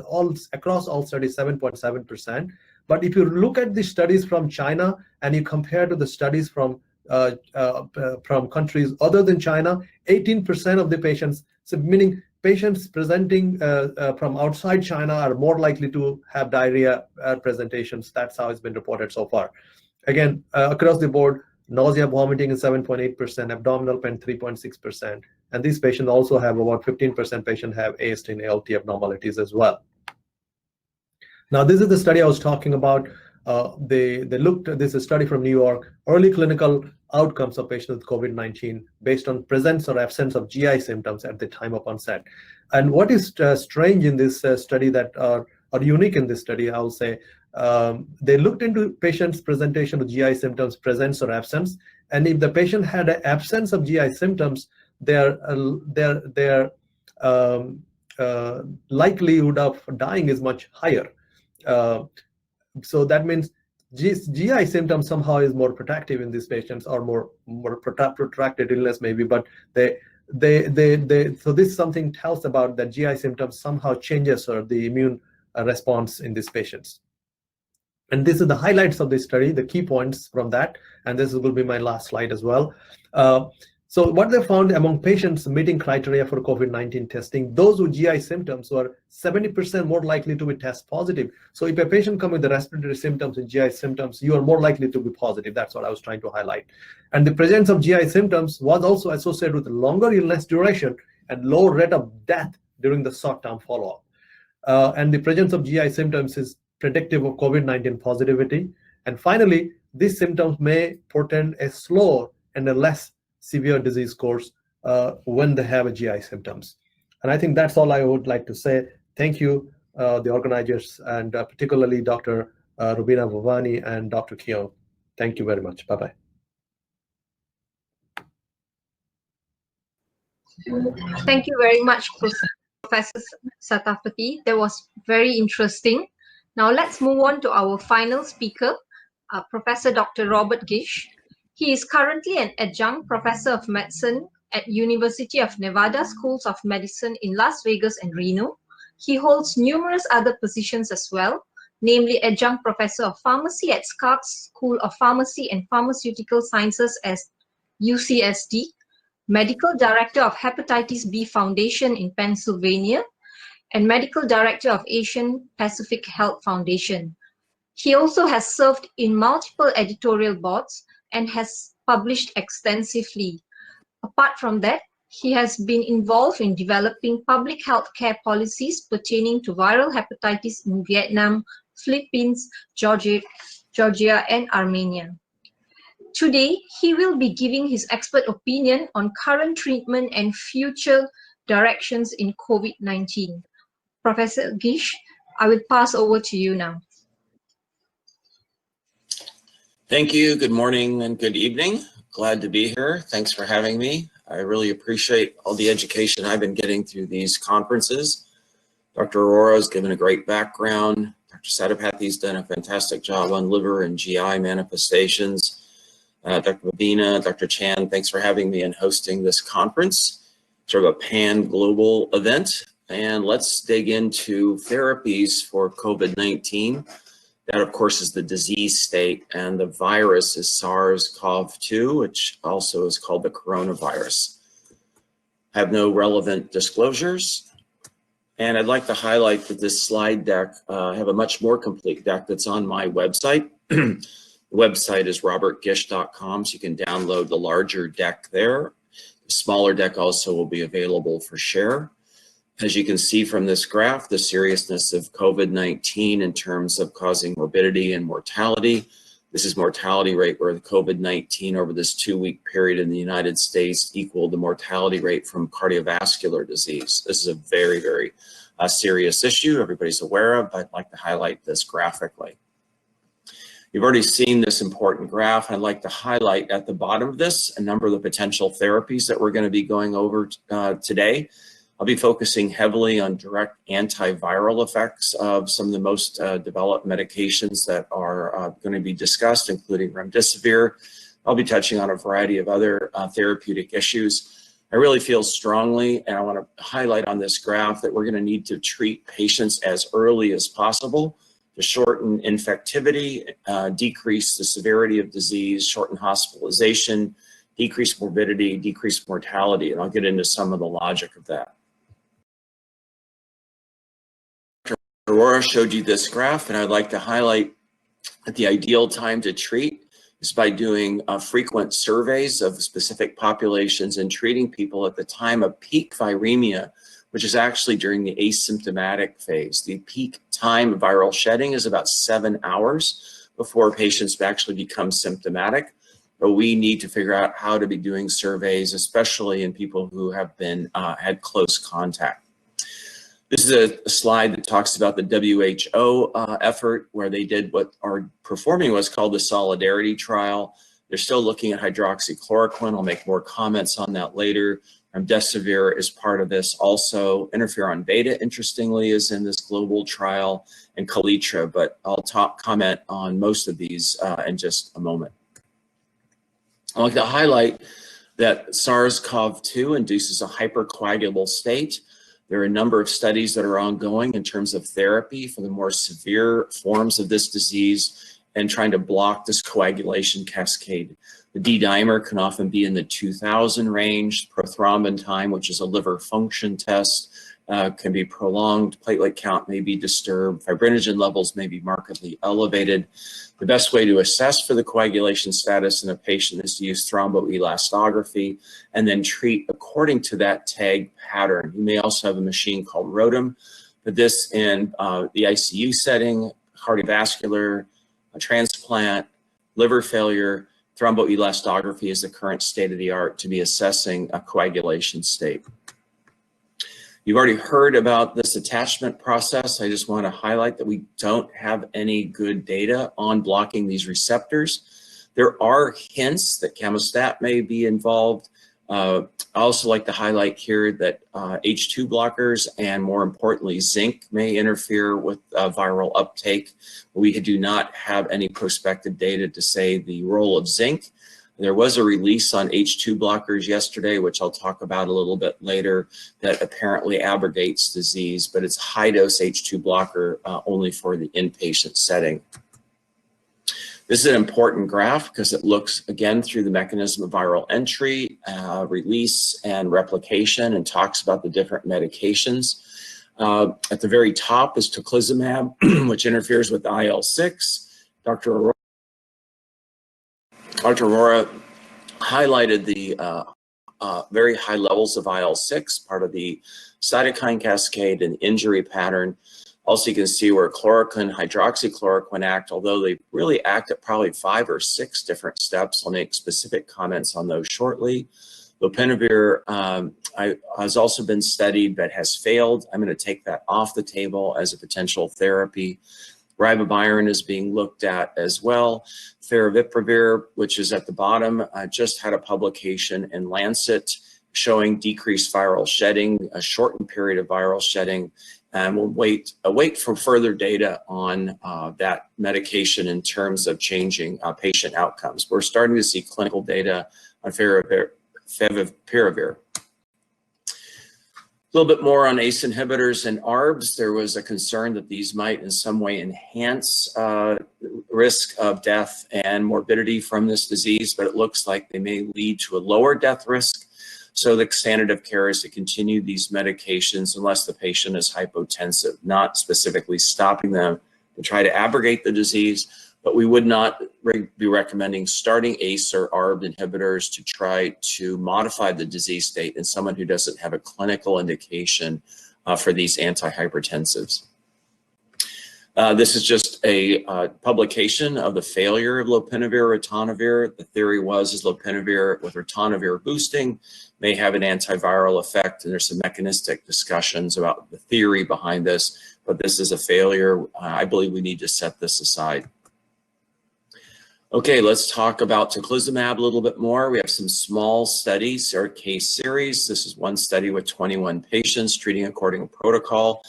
across all studies 7.7%. But if you look at the studies from China and you compare to the studies from countries other than China, 18% of the patients, so meaning patients presenting from outside China are more likely to have diarrhea presentations. That's how it's been reported so far. Again, across the board, nausea, vomiting is 7.8%, abdominal pain 3.6%. And these patients also have about 15% patients have AST and ALT abnormalities as well. Now, this is the study I was talking about. They looked at this, a study from New York, early clinical outcomes of patients with COVID-19 based on presence or absence of GI symptoms at the time of onset. And what is strange in this study that are unique in this study, I will say, they looked into patients' presentation with GI symptoms, presence or absence. And if the patient had an absence of GI symptoms, their likelihood of dying is much higher. So that means GI symptoms somehow is more protective in these patients, or more protracted illness maybe. But so this something tells about that GI symptoms somehow changes or the immune response in these patients. And this is the highlights of this study, the key points from that. And this will be my last slide as well. So what they found among patients meeting criteria for COVID-19 testing, those with GI symptoms were 70% more likely to be test positive. So if a patient comes with the respiratory symptoms and GI symptoms, you are more likely to be positive. That's what I was trying to highlight. And the presence of GI symptoms was also associated with longer illness duration and lower rate of death during the short-term follow-up. And the presence of GI symptoms is predictive of COVID-19 positivity. And finally, these symptoms may portend a slower and a less severe disease course when they have a GI symptoms. And I think that's all I would like to say. Thank you, the organizers, and particularly Dr. Rubina Bhavani and Dr. Keong. Thank you very much. Bye-bye. Thank you very much, Professor Satapathy. That was very interesting. Now let's move on to our final speaker, Professor Dr. Robert Gish. He is currently an adjunct professor of medicine at University of Nevada Schools of Medicine in Las Vegas and Reno. He holds numerous other positions as well, namely adjunct professor of pharmacy at Scarps School of Pharmacy and Pharmaceutical Sciences at UCSD, medical director of Hepatitis B Foundation in Pennsylvania, and medical director of Asian Pacific Health Foundation. He also has served in multiple editorial boards and has published extensively. Apart from that, he has been involved in developing public health care policies pertaining to viral hepatitis in Vietnam, Philippines, Georgia, and Armenia. Today, he will be giving his expert opinion on current treatment and future directions in COVID-19. Professor Gish, I will pass over to you now. Thank you. Good morning and good evening. Glad to be here. Thanks for having me. I really appreciate all the education I've been getting through these conferences. Dr. Arora has given a great background. Dr. Satapathy's done a fantastic job on liver and GI manifestations. Dr. Babina, Dr. Chan, thanks for having me and hosting this conference. Sort of a pan-global event. And let's dig into therapies for COVID-19. That, of course, is the disease state, and the virus is SARS-CoV-2, which also is called the coronavirus. I have no relevant disclosures. And I'd like to highlight that this slide deck, I have a much more complete deck that's on my website. The website is robertgish.com, so you can download the larger deck there. The smaller deck also will be available for share. As you can see from this graph, the seriousness of COVID-19 in terms of causing morbidity and mortality. This is mortality rate where the COVID-19 over this 2-week period in the United States equaled the mortality rate from cardiovascular disease. This is a very, very serious issue everybody's aware of, but I'd like to highlight this graphically. You've already seen this important graph. I'd like to highlight at the bottom of this a number of the potential therapies that we're going to be going over today. I'll be focusing heavily on direct antiviral effects of some of the most developed medications that are going to be discussed, including remdesivir. I'll be touching on a variety of other therapeutic issues. I really feel strongly, and I want to highlight on this graph, that we're going to need to treat patients as early as possible to shorten infectivity, decrease the severity of disease, shorten hospitalization, decrease morbidity, decrease mortality, and I'll get into some of the logic of that. Aurora showed you this graph, and I'd like to highlight that the ideal time to treat is by doing frequent surveys of specific populations and treating people at the time of peak viremia, which is actually during the asymptomatic phase. The peak time of viral shedding is about 7 hours before patients actually become symptomatic. But we need to figure out how to be doing surveys, especially in people who have been had close contact. This is a slide that talks about the WHO effort, where they did what are performing what's called the Solidarity Trial. They're still looking at hydroxychloroquine. I'll make more comments on that later. Remdesivir is part of this also. Interferon beta, interestingly, is in this global trial, and Kaletra, but I'll comment on most of these in just a moment. I'd like to highlight that SARS-CoV-2 induces a hypercoagulable state. There are a number of studies that are ongoing in terms of therapy for the more severe forms of this disease and trying to block this coagulation cascade. The D-dimer can often be in the 2000 range. Prothrombin time, which is a liver function test, can be prolonged. Platelet count may be disturbed. Fibrinogen levels may be markedly elevated. The best way to assess for the coagulation status in a patient is to use thromboelastography and then treat according to that tag pattern. You may also have a machine called ROTEM, but this in the ICU setting, cardiovascular, a transplant, liver failure. Thromboelastography is the current state of the art to be assessing a coagulation state. You've already heard about this attachment process. I just want to highlight that we don't have any good data on blocking these receptors. There are hints that camostat may be involved. I also like to highlight here that H2 blockers and, more importantly, zinc may interfere with viral uptake. We do not have any prospective data to say the role of zinc. There was a release on H2 blockers yesterday, which I'll talk about a little bit later, that apparently abrogates disease, but it's high-dose H2 blocker only for the inpatient setting. This is an important graph because it looks, again, through the mechanism of viral entry, release, and replication, and talks about the different medications. At the very top is tocilizumab, which interferes with IL-6. Dr. Arora highlighted the very high levels of IL-6, part of the cytokine cascade and injury pattern. Also, you can see where chloroquine, hydroxychloroquine act, although they really act at probably 5 or 6 different steps. I'll make specific comments on those shortly. Lopinavir has also been studied but has failed. I'm going to take that off the table as a potential therapy. Ribavirin is being looked at as well. Favipiravir, which is at the bottom, just had a publication in Lancet showing decreased viral shedding, a shortened period of viral shedding, and we'll wait for further data on that medication in terms of changing patient outcomes. We're starting to see clinical data on favipiravir. A little bit more on ACE inhibitors and ARBs. There was a concern that these might in some way enhance risk of death and morbidity from this disease, but it looks like they may lead to a lower death risk. So the standard of care is to continue these medications unless the patient is hypotensive, not specifically stopping them to try to abrogate the disease, but we would not be recommending starting ACE or ARB inhibitors to try to modify the disease state in someone who doesn't have a clinical indication for these antihypertensives. This is just a publication of the failure of lopinavir, ritonavir. The theory was lopinavir with ritonavir boosting may have an antiviral effect, and there's some mechanistic discussions about the theory behind this, but this is a failure. I believe we need to set this aside. Okay, let's talk about tocilizumab a little bit more. We have some small studies or case series. This is one study with 21 patients treating according to protocol.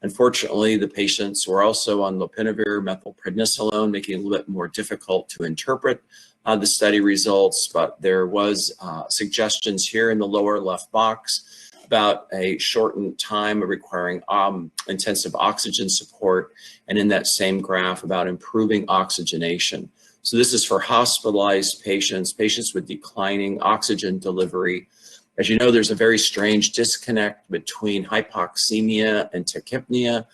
Unfortunately, the patients were also on lopinavir, methylprednisolone, making it a little bit more difficult to interpret the study results, but there was suggestions here in the lower left box about a shortened time of requiring intensive oxygen support, and in that same graph about improving oxygenation. So this is for hospitalized patients, patients with declining oxygen delivery. As you know, there's a very strange disconnect between hypoxemia and tachypnea.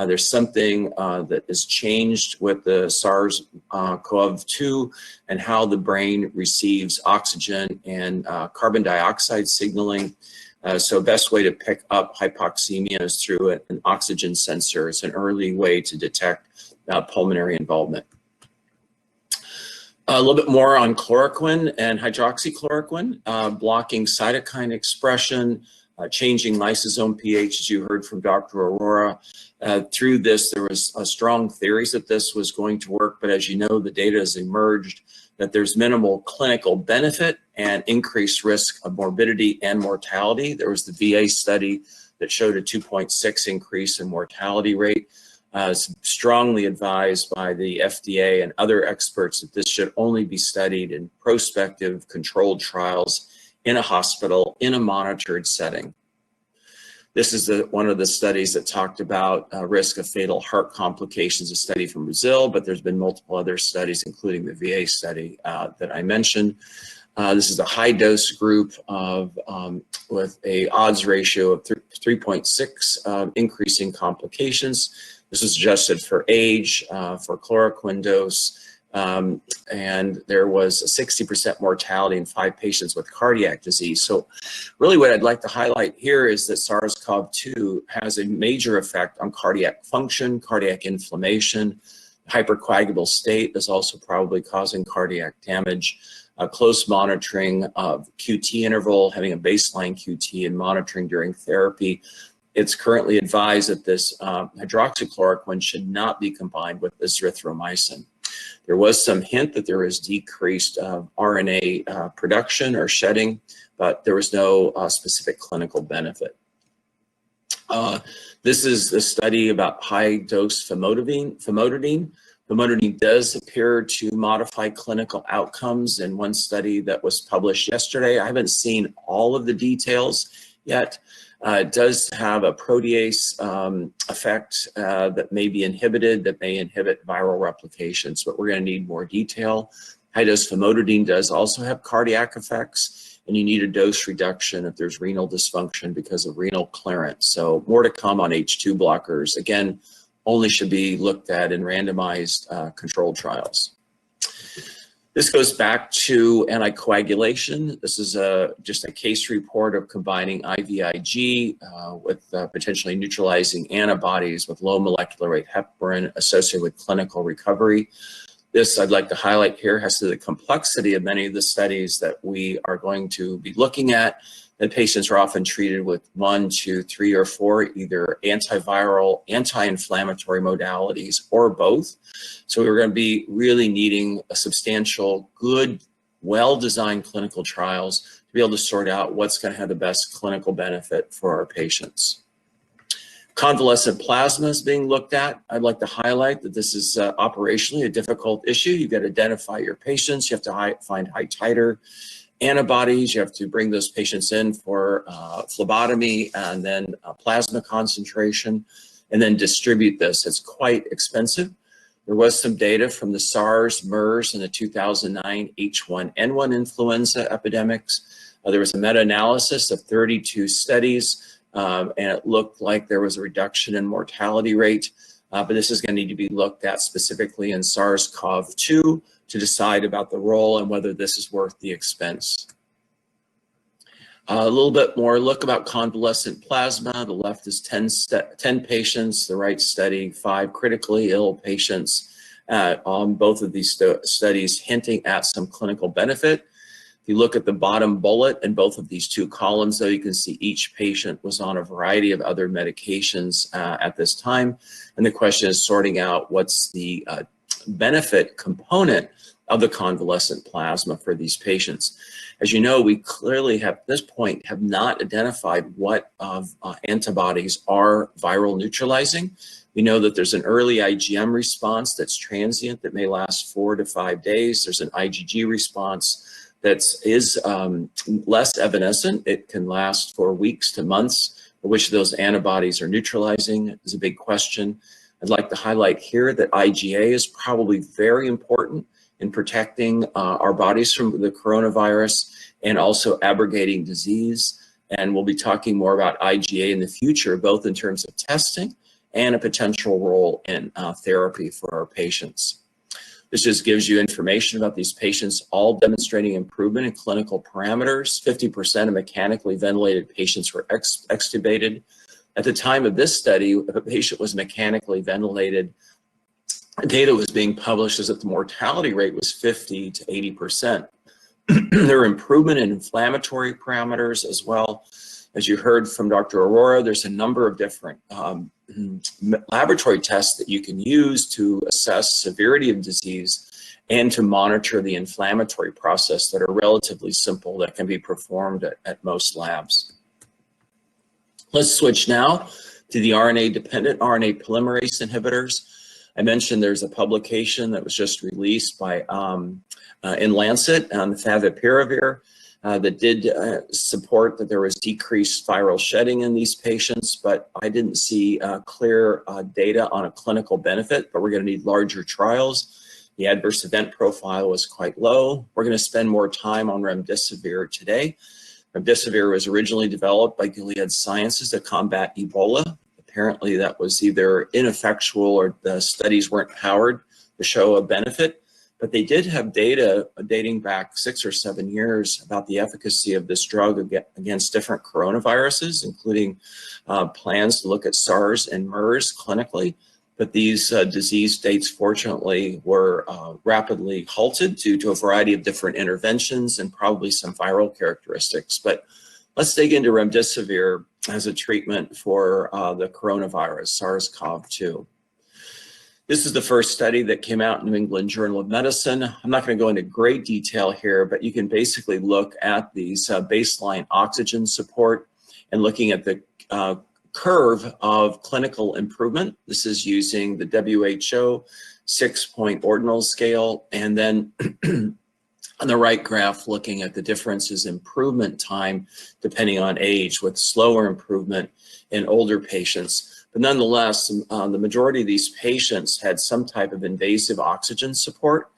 There's something that is changed with the SARS-CoV-2 and how the brain receives oxygen and carbon dioxide signaling. So best way to pick up hypoxemia is through an oxygen sensor. It's an early way to detect pulmonary involvement. A little bit more on chloroquine and hydroxychloroquine, blocking cytokine expression, changing lysosome pH, as you heard from Dr. Arora. Through this, there was strong theories that this was going to work, but as you know, the data has emerged that there's minimal clinical benefit and increased risk of morbidity and mortality. There was the VA study that showed a 2.6 increase in mortality rate. Strongly advised by the FDA and other experts that this should only be studied in prospective controlled trials in a hospital in a monitored setting. This is one of the studies that talked about risk of fatal heart complications, a study from Brazil, but there's been multiple other studies, including the VA study that I mentioned. This is a high dose group of with a odds ratio of 3.6 increasing complications. This was adjusted for age, for chloroquine dose, and there was a 60% mortality in 5 patients with cardiac disease. So really what I'd like to highlight here is that SARS-CoV-2 has a major effect on cardiac function, cardiac inflammation. Hypercoagulable state is also probably causing cardiac damage. Close monitoring of QT interval, having a baseline QT and monitoring during therapy. It's currently advised that this hydroxychloroquine should not be combined with azithromycin. There was some hint that there is decreased RNA production or shedding, but there was no specific clinical benefit. This is the study about high-dose famotidine. Famotidine does appear to modify clinical outcomes in one study that was published yesterday. I haven't seen all of the details yet. It does have a protease effect that may be inhibited, that may inhibit viral replications, but we're going to need more detail. High-dose famotidine does also have cardiac effects, and you need a dose reduction if there's renal dysfunction because of renal clearance. So more to come on H2 blockers. Again, only should be looked at in randomized controlled trials. This goes back to anticoagulation. This is just a case report of combining IVIG with potentially neutralizing antibodies with low molecular weight heparin associated with clinical recovery. This, I'd like to highlight here, has to do with the complexity of many of the studies that we are going to be looking at. That patients are often treated with 1, 2, 3, or 4, either antiviral, anti-inflammatory modalities, or both. So we're going to be really needing a substantial, good, well-designed clinical trials to be able to sort out what's going to have the best clinical benefit for our patients. Convalescent plasma is being looked at. I'd like to highlight that this is operationally a difficult issue. You've got to identify your patients. You have to find high titer antibodies. You have to bring those patients in for phlebotomy and then plasma concentration, and then distribute this. It's quite expensive. There was some data from the SARS, MERS, and the 2009 H1N1 influenza epidemics. There was a meta-analysis of 32 studies, and it looked like there was a reduction in mortality rate, but this is going to need to be looked at specifically in SARS-CoV-2 to decide about the role and whether this is worth the expense. A little bit more look about convalescent plasma. The left is 10 patients, the right study 5 critically ill patients on both of these studies hinting at some clinical benefit. If you look at the bottom bullet in both of these 2 columns, though, you can see each patient was on a variety of other medications at this time. And the question is sorting out what's the benefit component of the convalescent plasma for these patients. As you know, we clearly have, at this point, have not identified what antibodies are viral neutralizing. We know that there's an early IgM response that's transient that may last 4 to 5 days. There's an IgG response that is less evanescent. It can last for weeks to months. Which of those antibodies are neutralizing is a big question. I'd like to highlight here that IgA is probably very important in protecting our bodies from the coronavirus and also abrogating disease. And we'll be talking more about IgA in the future, both in terms of testing and a potential role in therapy for our patients. This just gives you information about these patients, all demonstrating improvement in clinical parameters. 50% of mechanically ventilated patients were extubated. At the time of this study, if a patient was mechanically ventilated, data was being published as that the mortality rate was 50 to 80%. There were improvement in inflammatory parameters as well. As you heard from Dr. Arora, there's a number of different laboratory tests that you can use to assess severity of disease and to monitor the inflammatory process that are relatively simple that can be performed at most labs. Let's switch now to the RNA-dependent RNA polymerase inhibitors. I mentioned there's a publication that was just released by in Lancet on favipiravir that did support that there was decreased viral shedding in these patients, but I didn't see clear data on a clinical benefit, but we're going to need larger trials. The adverse event profile was quite low. We're going to spend more time on remdesivir today. Remdesivir was originally developed by Gilead Sciences to combat Ebola. Apparently that was either ineffectual or the studies weren't powered to show a benefit, but they did have data dating back 6 or 7 years about the efficacy of this drug against different coronaviruses, including plans to look at SARS and MERS clinically. but these disease states fortunately were rapidly halted due to a variety of different interventions and probably some viral characteristics. But let's dig into remdesivir as a treatment for the coronavirus, SARS-CoV-2. This is the first study that came out in New England Journal of Medicine. I'm not going to go into great detail here, but you can basically look at these baseline oxygen support and looking at the curve of clinical improvement. This is using the WHO 6-point ordinal scale, and then on the right graph looking at the differences in improvement time depending on age, with slower improvement in older patients. But nonetheless, the majority of these patients had some type of invasive oxygen support,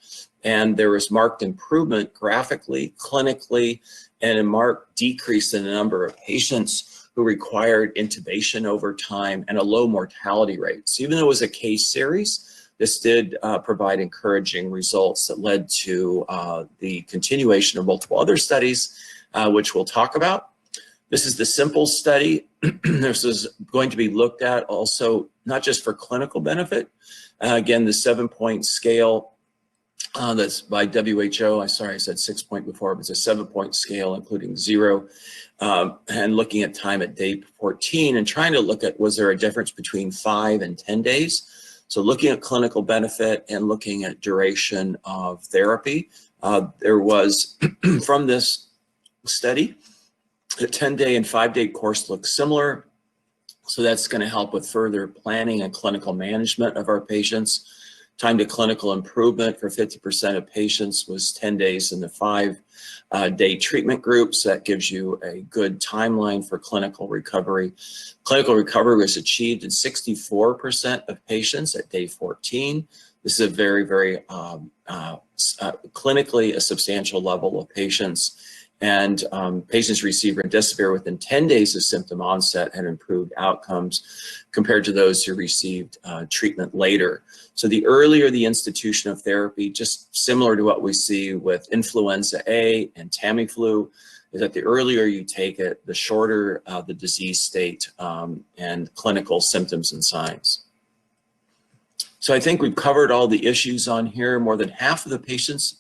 and there was marked improvement graphically, clinically, and a marked decrease in the number of patients who required intubation over time and a low mortality rate. So even though it was a case series, this did provide encouraging results that led to the continuation of multiple other studies, which we'll talk about. This is the simple study. This is going to be looked at also not just for clinical benefit. Again, the 7-point scale that's by WHO. Sorry, I said 6-point before, but it's a 7-point scale, including 0. And looking at time at day 14 and trying to look at, was there a difference between 5 and 10 days? So looking at clinical benefit and looking at duration of therapy, there was, from this study, the 10-day and 5-day course look similar. So that's going to help with further planning and clinical management of our patients. Time to clinical improvement for 50% of patients was 10 days in the 5-day treatment groups. That gives you a good timeline for clinical recovery. Clinical recovery was achieved in 64% of patients at day 14. This is a very, very clinically a substantial level of patients. And patients received remdesivir within 10 days of symptom onset had improved outcomes compared to those who received treatment later. So the earlier the institution of therapy, just similar to what we see with influenza A and Tamiflu, is that the earlier you take it, the shorter the disease state and clinical symptoms and signs. So I think we've covered all the issues on here. More than half of the patients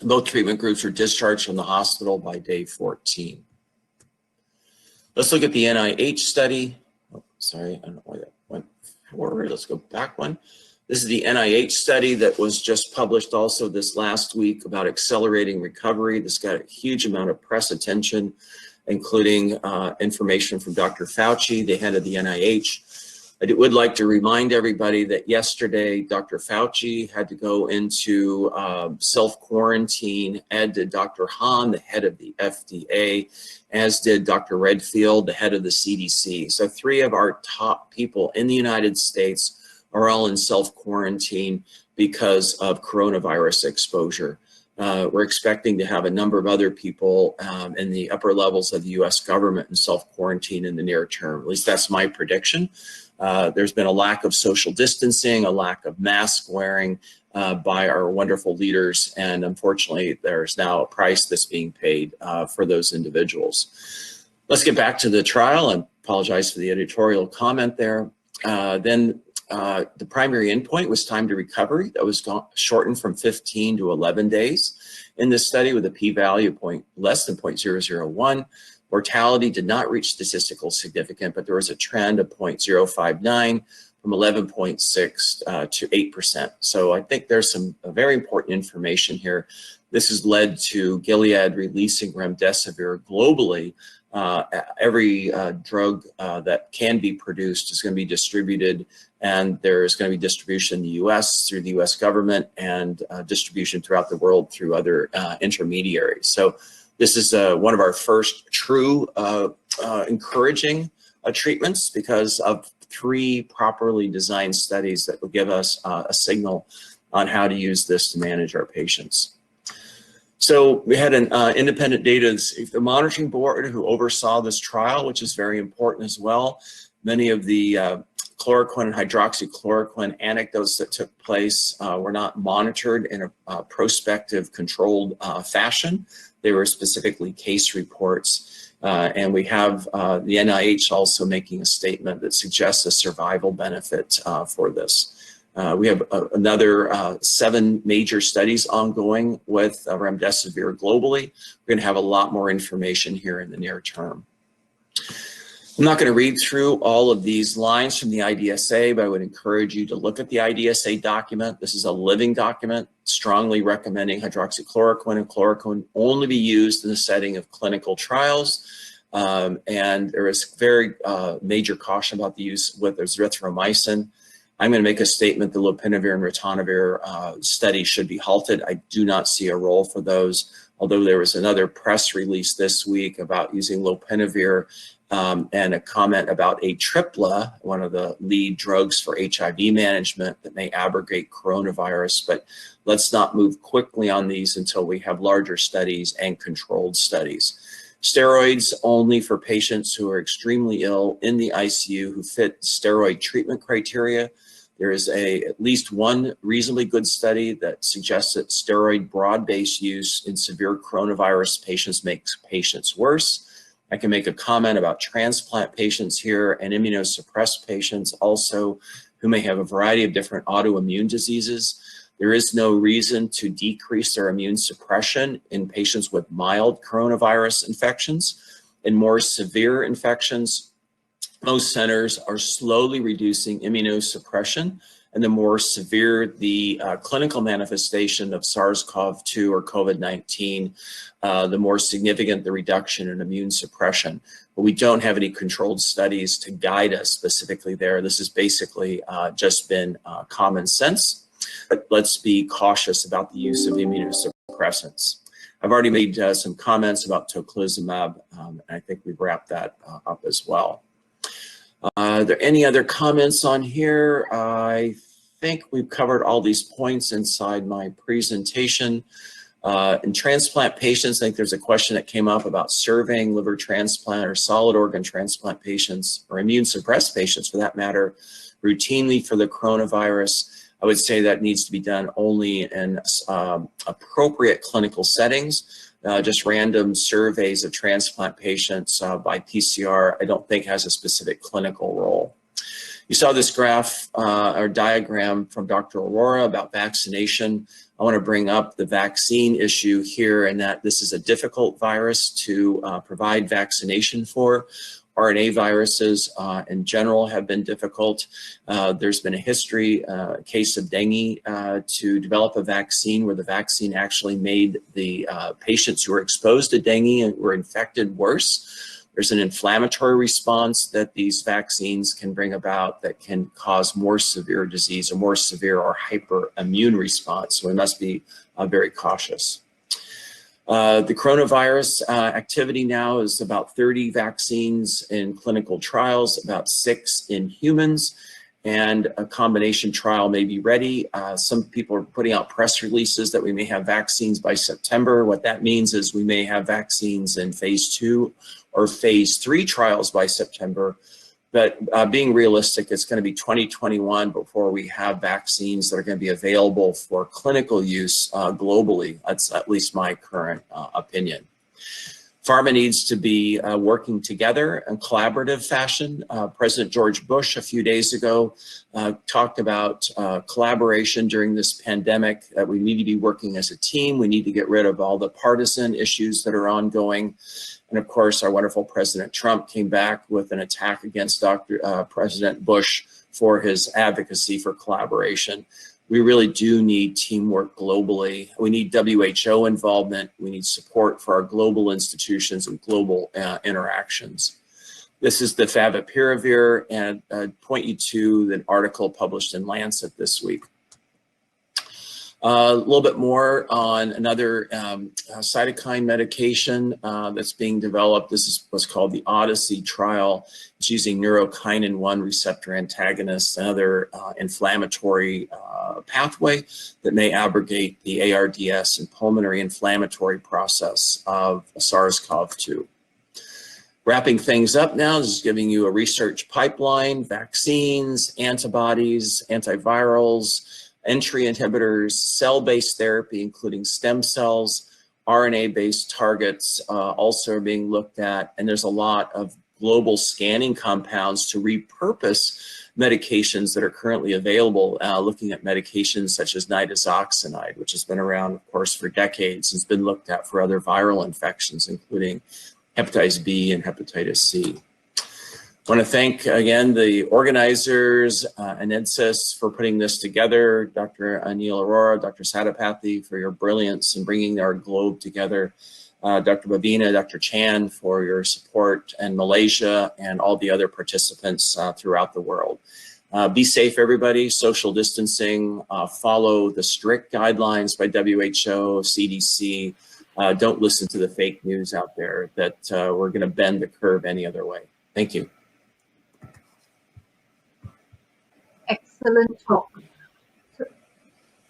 in both treatment groups were discharged from the hospital by day 14. Let's look at the NIH study. Oh, sorry, I don't know why that went forward. Let's go back one. This is the NIH study that was just published also this last week about accelerating recovery. This got a huge amount of press attention, including information from Dr. Fauci, the head of the NIH. I would like to remind everybody that yesterday, Dr. Fauci had to go into self-quarantine, as did Dr. Hahn, the head of the FDA, as did Dr. Redfield, the head of the CDC. So 3 of our top people in the United States are all in self-quarantine because of coronavirus exposure. We're expecting to have a number of other people in the upper levels of the US government in self-quarantine in the near term. At least that's my prediction. There's been a lack of social distancing, a lack of mask wearing by our wonderful leaders, and unfortunately there's now a price that's being paid for those individuals. Let's get back to the trial. I apologize for the editorial comment there. The primary endpoint was time to recovery. That was shortened from 15 to 11 days in this study with a p-value of less than 0.001. Mortality did not reach statistical significance, but there was a trend of 0.059 from 11.6 to 8%. So I think there's some very important information here. This has led to Gilead releasing remdesivir globally. Every drug that can be produced is going to be distributed, and there's going to be distribution in the US through the US government and distribution throughout the world through other intermediaries. So this is one of our first true encouraging treatments because of 3 properly designed studies that will give us a signal on how to use this to manage our patients. So we had an independent data the monitoring board who oversaw this trial, which is very important as well. Many of the chloroquine and hydroxychloroquine anecdotes that took place were not monitored in a prospective controlled fashion. They were specifically case reports. And we have the NIH also making a statement that suggests a survival benefit for this. We have another 7 major studies ongoing with remdesivir globally. We're going to have a lot more information here in the near term. I'm not going to read through all of these lines from the IDSA, but I would encourage you to look at the IDSA document. This is a living document, strongly recommending hydroxychloroquine and chloroquine only be used in the setting of clinical trials. And there is very major caution about the use with erythromycin. I'm going to make a statement that lopinavir and ritonavir studies should be halted. I do not see a role for those, although there was another press release this week about using lopinavir and a comment about Atripla, one of the lead drugs for HIV management that may abrogate coronavirus. But let's not move quickly on these until we have larger studies and controlled studies. Steroids only for patients who are extremely ill in the ICU who fit steroid treatment criteria. There is at least one reasonably good study that suggests that steroid broad-based use in severe coronavirus patients makes patients worse. I can make a comment about transplant patients here and immunosuppressed patients also who may have a variety of different autoimmune diseases. There is no reason to decrease their immune suppression in patients with mild coronavirus infections. In more severe infections, most centers are slowly reducing immunosuppression, and the more severe the clinical manifestation of SARS-CoV-2 or COVID-19, the more significant the reduction in immune suppression. But we don't have any controlled studies to guide us specifically there. This has basically just been common sense, but let's be cautious about the use of immunosuppressants. I've already made some comments about tocilizumab, and I think we've wrapped that up as well. Are there any other comments on here? I think we've covered all these points inside my presentation. In transplant patients, I think there's a question that came up about surveying liver transplant or solid organ transplant patients, or immune suppressed patients for that matter, routinely for the coronavirus. I would say that needs to be done only in appropriate clinical settings. Just random surveys of transplant patients by PCR, I don't think has a specific clinical role. You saw this graph or diagram from Dr. Arora about vaccination. I want to bring up the vaccine issue here, and that this is a difficult virus to provide vaccination for. RNA viruses in general have been difficult. There's been a history, case of dengue, to develop a vaccine where the vaccine actually made the patients who were exposed to dengue and were infected worse. There's an inflammatory response that these vaccines can bring about that can cause more severe disease or more severe or hyperimmune response. So we must be very cautious. The coronavirus activity now is about 30 vaccines in clinical trials, about 6 in humans, and a combination trial may be ready. Some people are putting out press releases that we may have vaccines by September. What that means is we may have vaccines in phase 2 or phase 3 trials by September. But being realistic, it's going to be 2021 before we have vaccines that are going to be available for clinical use globally. That's at least my current opinion. Pharma needs to be working together in collaborative fashion. President George Bush a few days ago talked about collaboration during this pandemic, that we need to be working as a team. We need to get rid of all the partisan issues that are ongoing. And of course, our wonderful President Trump came back with an attack against President Bush for his advocacy for collaboration. We really do need teamwork globally. We need WHO involvement. We need support for our global institutions and global interactions. This is the favipiravir, and point you to an article published in Lancet this week. A little bit more on another cytokine medication that's being developed. This is what's called the Odyssey trial. It's using neurokinin-1 receptor antagonists, another inflammatory pathway that may abrogate the ARDS and pulmonary inflammatory process of SARS-CoV-2. Wrapping things up now, this is giving you a research pipeline: vaccines, antibodies, antivirals, entry inhibitors, cell-based therapy, including stem cells, RNA-based targets also are being looked at, and there's a lot of global scanning compounds to repurpose medications that are currently available, looking at medications such as nitazoxanide, which has been around, of course, for decades, has been looked at for other viral infections, including hepatitis B and hepatitis C. I want to thank again the organizers, INEDSYS, for putting this together, Dr. Arora, Dr. Satapathy for your brilliance in bringing our globe together, Dr. Babina, Dr. Chan for your support, and Malaysia and all the other participants throughout the world. Be safe, everybody, social distancing, follow the strict guidelines by WHO, CDC. Don't listen to the fake news out there that we're going to bend the curve any other way. Thank you. Excellent talk. So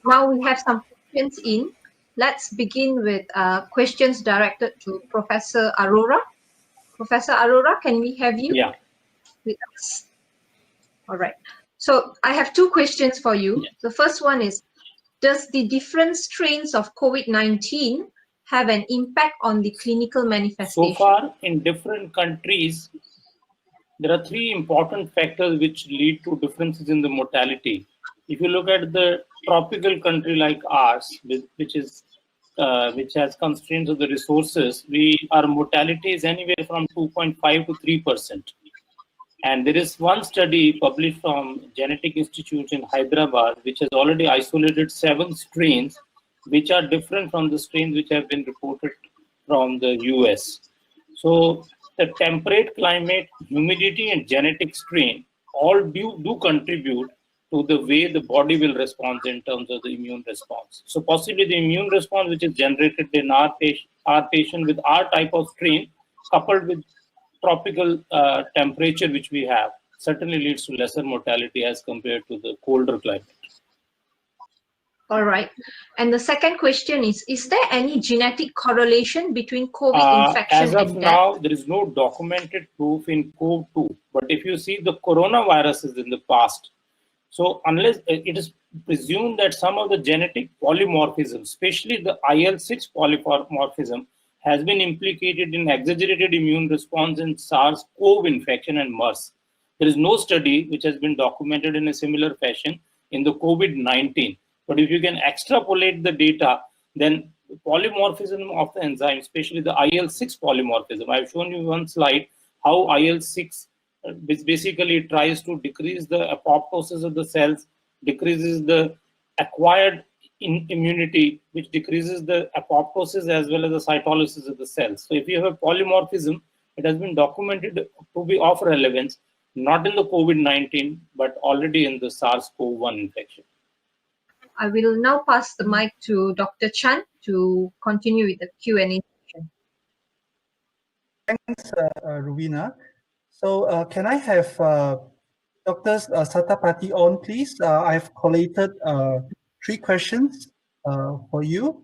now we have some questions in. Let's begin with questions directed to Professor Arora. Professor Arora, can we have you with us? All right. So I have two questions for you. Yeah. The first one is, does the different strains of COVID-19 have an impact on the clinical manifestation? So far, in different countries, there are three important factors which lead to differences in the mortality. If you look at the tropical country like ours, which has constraints of the resources, our mortality is anywhere from 2.5 to 3%. And there is one study published from Genetic Institute in Hyderabad, which has already isolated 7 strains, which are different from the strains which have been reported from the US. So the temperate climate, humidity, and genetic strain all do contribute to the way the body will respond in terms of the immune response. So possibly the immune response which is generated in our patient with our type of strain, coupled with tropical temperature which we have, certainly leads to lesser mortality as compared to the colder climate. All right. And the second question is there any genetic correlation between COVID infection as of and now, death? there is no documented proof in COVID-2. But if you see the coronaviruses in the past, so unless it is presumed that some of the genetic polymorphism, especially the IL-6 polymorphism, has been implicated in exaggerated immune response in SARS-CoV infection and MERS. There is no study which has been documented in a similar fashion in the COVID-19. But if you can extrapolate the data, then polymorphism of the enzyme, especially the IL-6 polymorphism. I've shown you one slide how IL-6 which basically tries to decrease the apoptosis of the cells, decreases the acquired immunity, which decreases the apoptosis as well as the cytolysis of the cells. So if you have a polymorphism, it has been documented to be of relevance, not in the COVID-19, but already in the SARS-CoV-1 infection. I will now pass the mic to Dr. Chan to continue with the Q&A session. Thanks, Rowena. So can I have Dr. Satapathy on, please? I've collated 3 questions for you.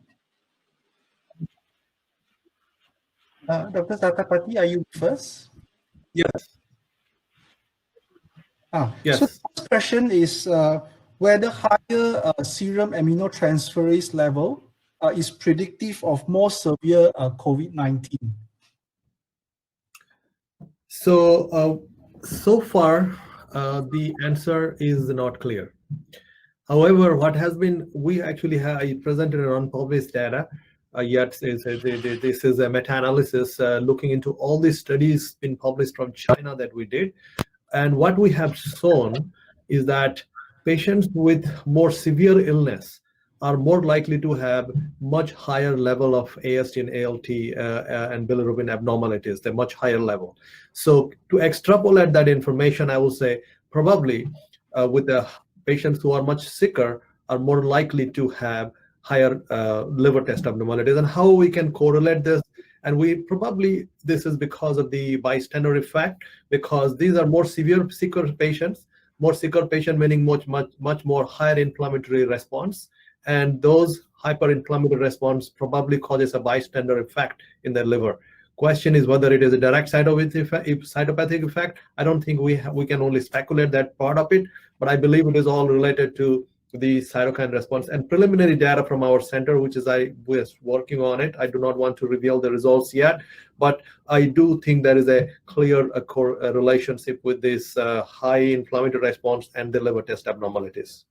Dr. Satapathy, are you first? Yes. Yes. So the first question is whether higher serum aminotransferase level is predictive of more severe COVID-19. So, so far, the answer is not clear. However, what has been, we actually have, I presented unpublished data, yet this is a meta-analysis looking into all these studies been published from China that we did. And what we have shown is that patients with more severe illness are more likely to have much higher level of AST and ALT and bilirubin abnormalities, they're much higher level. So to extrapolate that information, I will say probably with the patients who are much sicker are more likely to have higher liver test abnormalities. And how we can correlate this, and we probably, this is because of the bystander effect, because these are more severe sicker patients, meaning much more higher inflammatory response. And those hyperinflammatory response probably causes a bystander effect in their liver. Question is whether it is a direct cytopathic effect. I don't think we can only speculate that part of it, but I believe it is all related to the cytokine response. And preliminary data from our center, which is I was working on it. I do not want to reveal the results yet, but I do think there is a clear relationship with this high inflammatory response and the liver test abnormalities.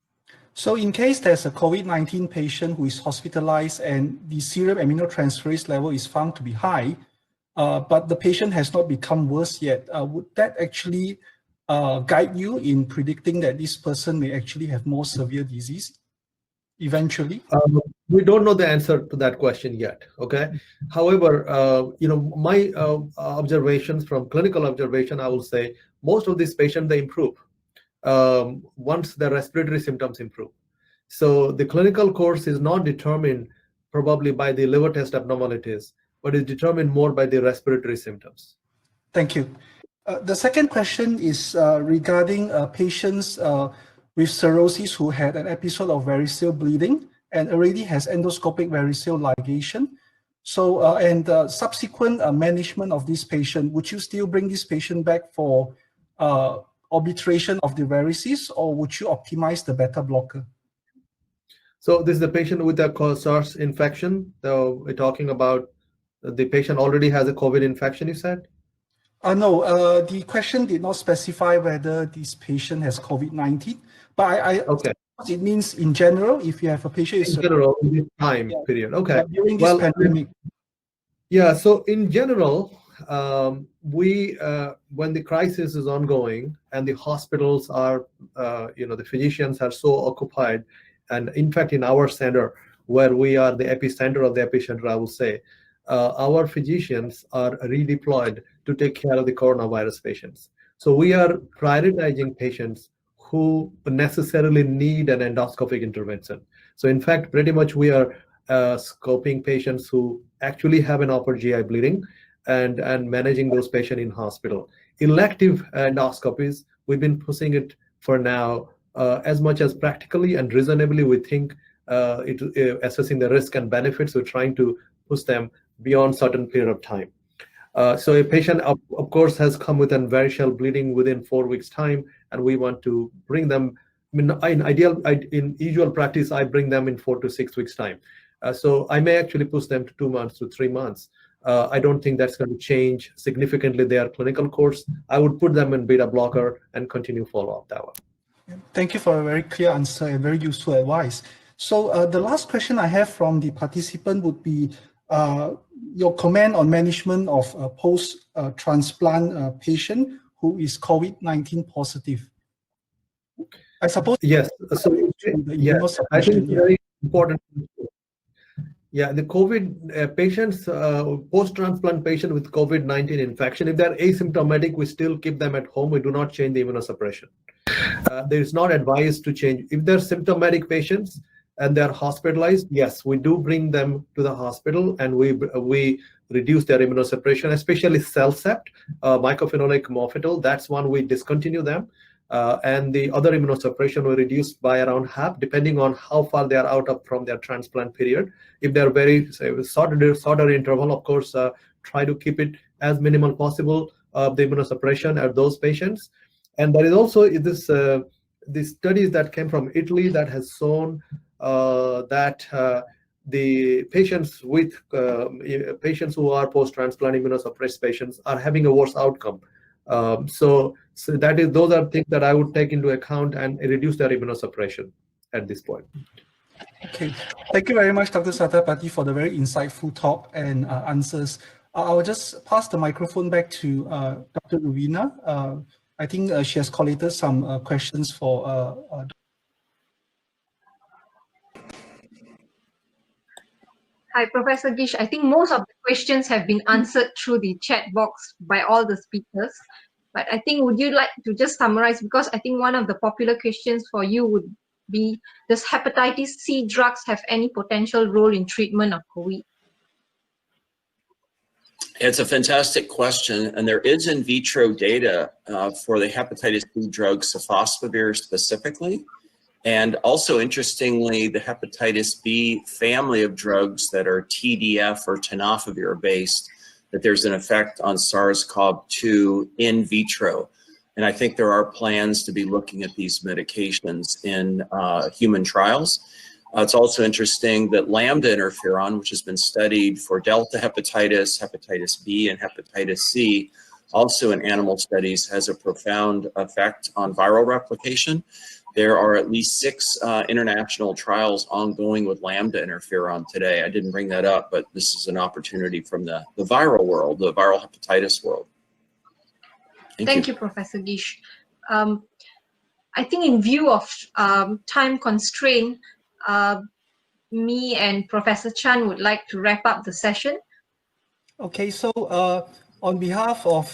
So in case there's a COVID-19 patient who is hospitalized and the serum aminotransferase level is found to be high, but the patient has not become worse yet, would that actually guide you in predicting that this person may actually have more severe disease eventually? We don't know the answer to that question yet. Okay. However, my observations from clinical observation, I will say most of these patients, they improve once the respiratory symptoms improve. So the clinical course is not determined probably by the liver test abnormalities, but is determined more by the respiratory symptoms. Thank you. The second question is regarding patients with cirrhosis who had an episode of varicose bleeding and already has endoscopic varicose ligation. So, and subsequent management of this patient, would you still bring this patient back for obliteration of the varices, or would you optimize the beta blocker? So this is the patient with a SARS infection. So we're talking about the patient already has a COVID infection, you said? No, the question did not specify whether this patient has COVID-19, but okay. It means in general, if you have a patient in general in this time period. Okay. During this pandemic. Yeah. So in general, when the crisis is ongoing and the hospitals are, the physicians are so occupied, and in fact, in our center, where we are the epicenter of the epicenter, I will say, our physicians are redeployed to take care of the coronavirus patients. So we are prioritizing patients who necessarily need an endoscopic intervention. So in fact, pretty much we are scoping patients who actually have an upper GI bleeding and managing those patients in hospital. Elective endoscopies, we've been pushing it for now as much as practically and reasonably we think assessing the risk and benefits, we're trying to push them beyond certain period of time. So a patient, of course, has come with a varicose bleeding within 4 weeks' time, and we want to bring them. I mean, in usual practice, I bring them in 4 to 6 weeks' time. So I may actually push them to 2 months to 3 months. I don't think that's going to change significantly their clinical course. I would put them in beta blocker and continue follow-up that way. Thank you for a very clear answer and very useful advice. So the last question I have from the participant would be your comment on management of a post-transplant patient who is COVID-19 positive. I suppose. Yes. So yeah, I think it's very important. Yeah, the COVID patients, post-transplant patient with COVID-19 infection, if they're asymptomatic, we still keep them at home. We do not change the immunosuppression. There is not advised to change. If they're symptomatic patients and they're hospitalized, yes, we do bring them to the hospital and we reduce their immunosuppression, especially CellCept, mycophenolate mofetil. That's one we discontinue them. And the other immunosuppression we reduce by around half, depending on how far they are out from their transplant period. If they're very shorter interval, of course, try to keep it as minimal possible, the immunosuppression at those patients. And there is also this the studies that came from Italy that has shown that the patients with patients who are post-transplant immunosuppressed patients are having a worse outcome. So those are things that I would take into account and reduce their immunosuppression at this point. Okay, thank you very much, Dr. Satapathy, for the very insightful talk and answers. I will just pass the microphone back to Dr. Rowena. I think she has collated some questions for Hi, Professor Gish. I think most of the questions have been answered through the chat box by all the speakers. But I think, would you like to just summarize? Because I think one of the popular questions for you would be, does hepatitis C drugs have any potential role in treatment of COVID? It's a fantastic question, and there is in vitro data for the hepatitis C drug sofosbuvir specifically. And also, interestingly, the hepatitis B family of drugs that are TDF or tenofovir based, that there's an effect on SARS-CoV-2 in vitro. And I think there are plans to be looking at these medications in human trials. It's also interesting that lambda interferon, which has been studied for delta hepatitis, hepatitis B, and hepatitis C, also in animal studies, has a profound effect on viral replication. There are at least 6 international trials ongoing with lambda interferon today. I didn't bring that up, but this is an opportunity from the viral world, the viral hepatitis world. Thank you, Professor Gish. I think in view of time constraint, me and Professor Chan would like to wrap up the session. Okay, so on behalf of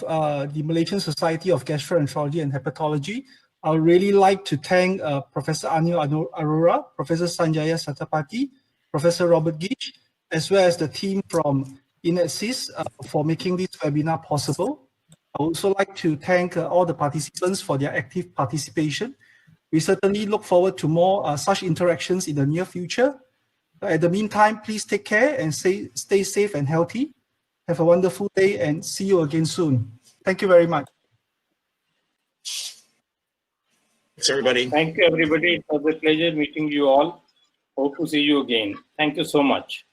the Malaysian Society of Gastroenterology and Hepatology, I would really like to thank Professor Arora, Professor Sanjaya Satapathy, Professor Robert Gish, as well as the team from INEDSYS for making this webinar possible. I would also like to thank all the participants for their active participation. We certainly look forward to more such interactions in the near future. At the meantime, please take care and stay safe and healthy. Have a wonderful day and see you again soon. Thank you very much. Thanks, everybody. Thank you, everybody. It was a pleasure meeting you all. Hope to see you again. Thank you so much.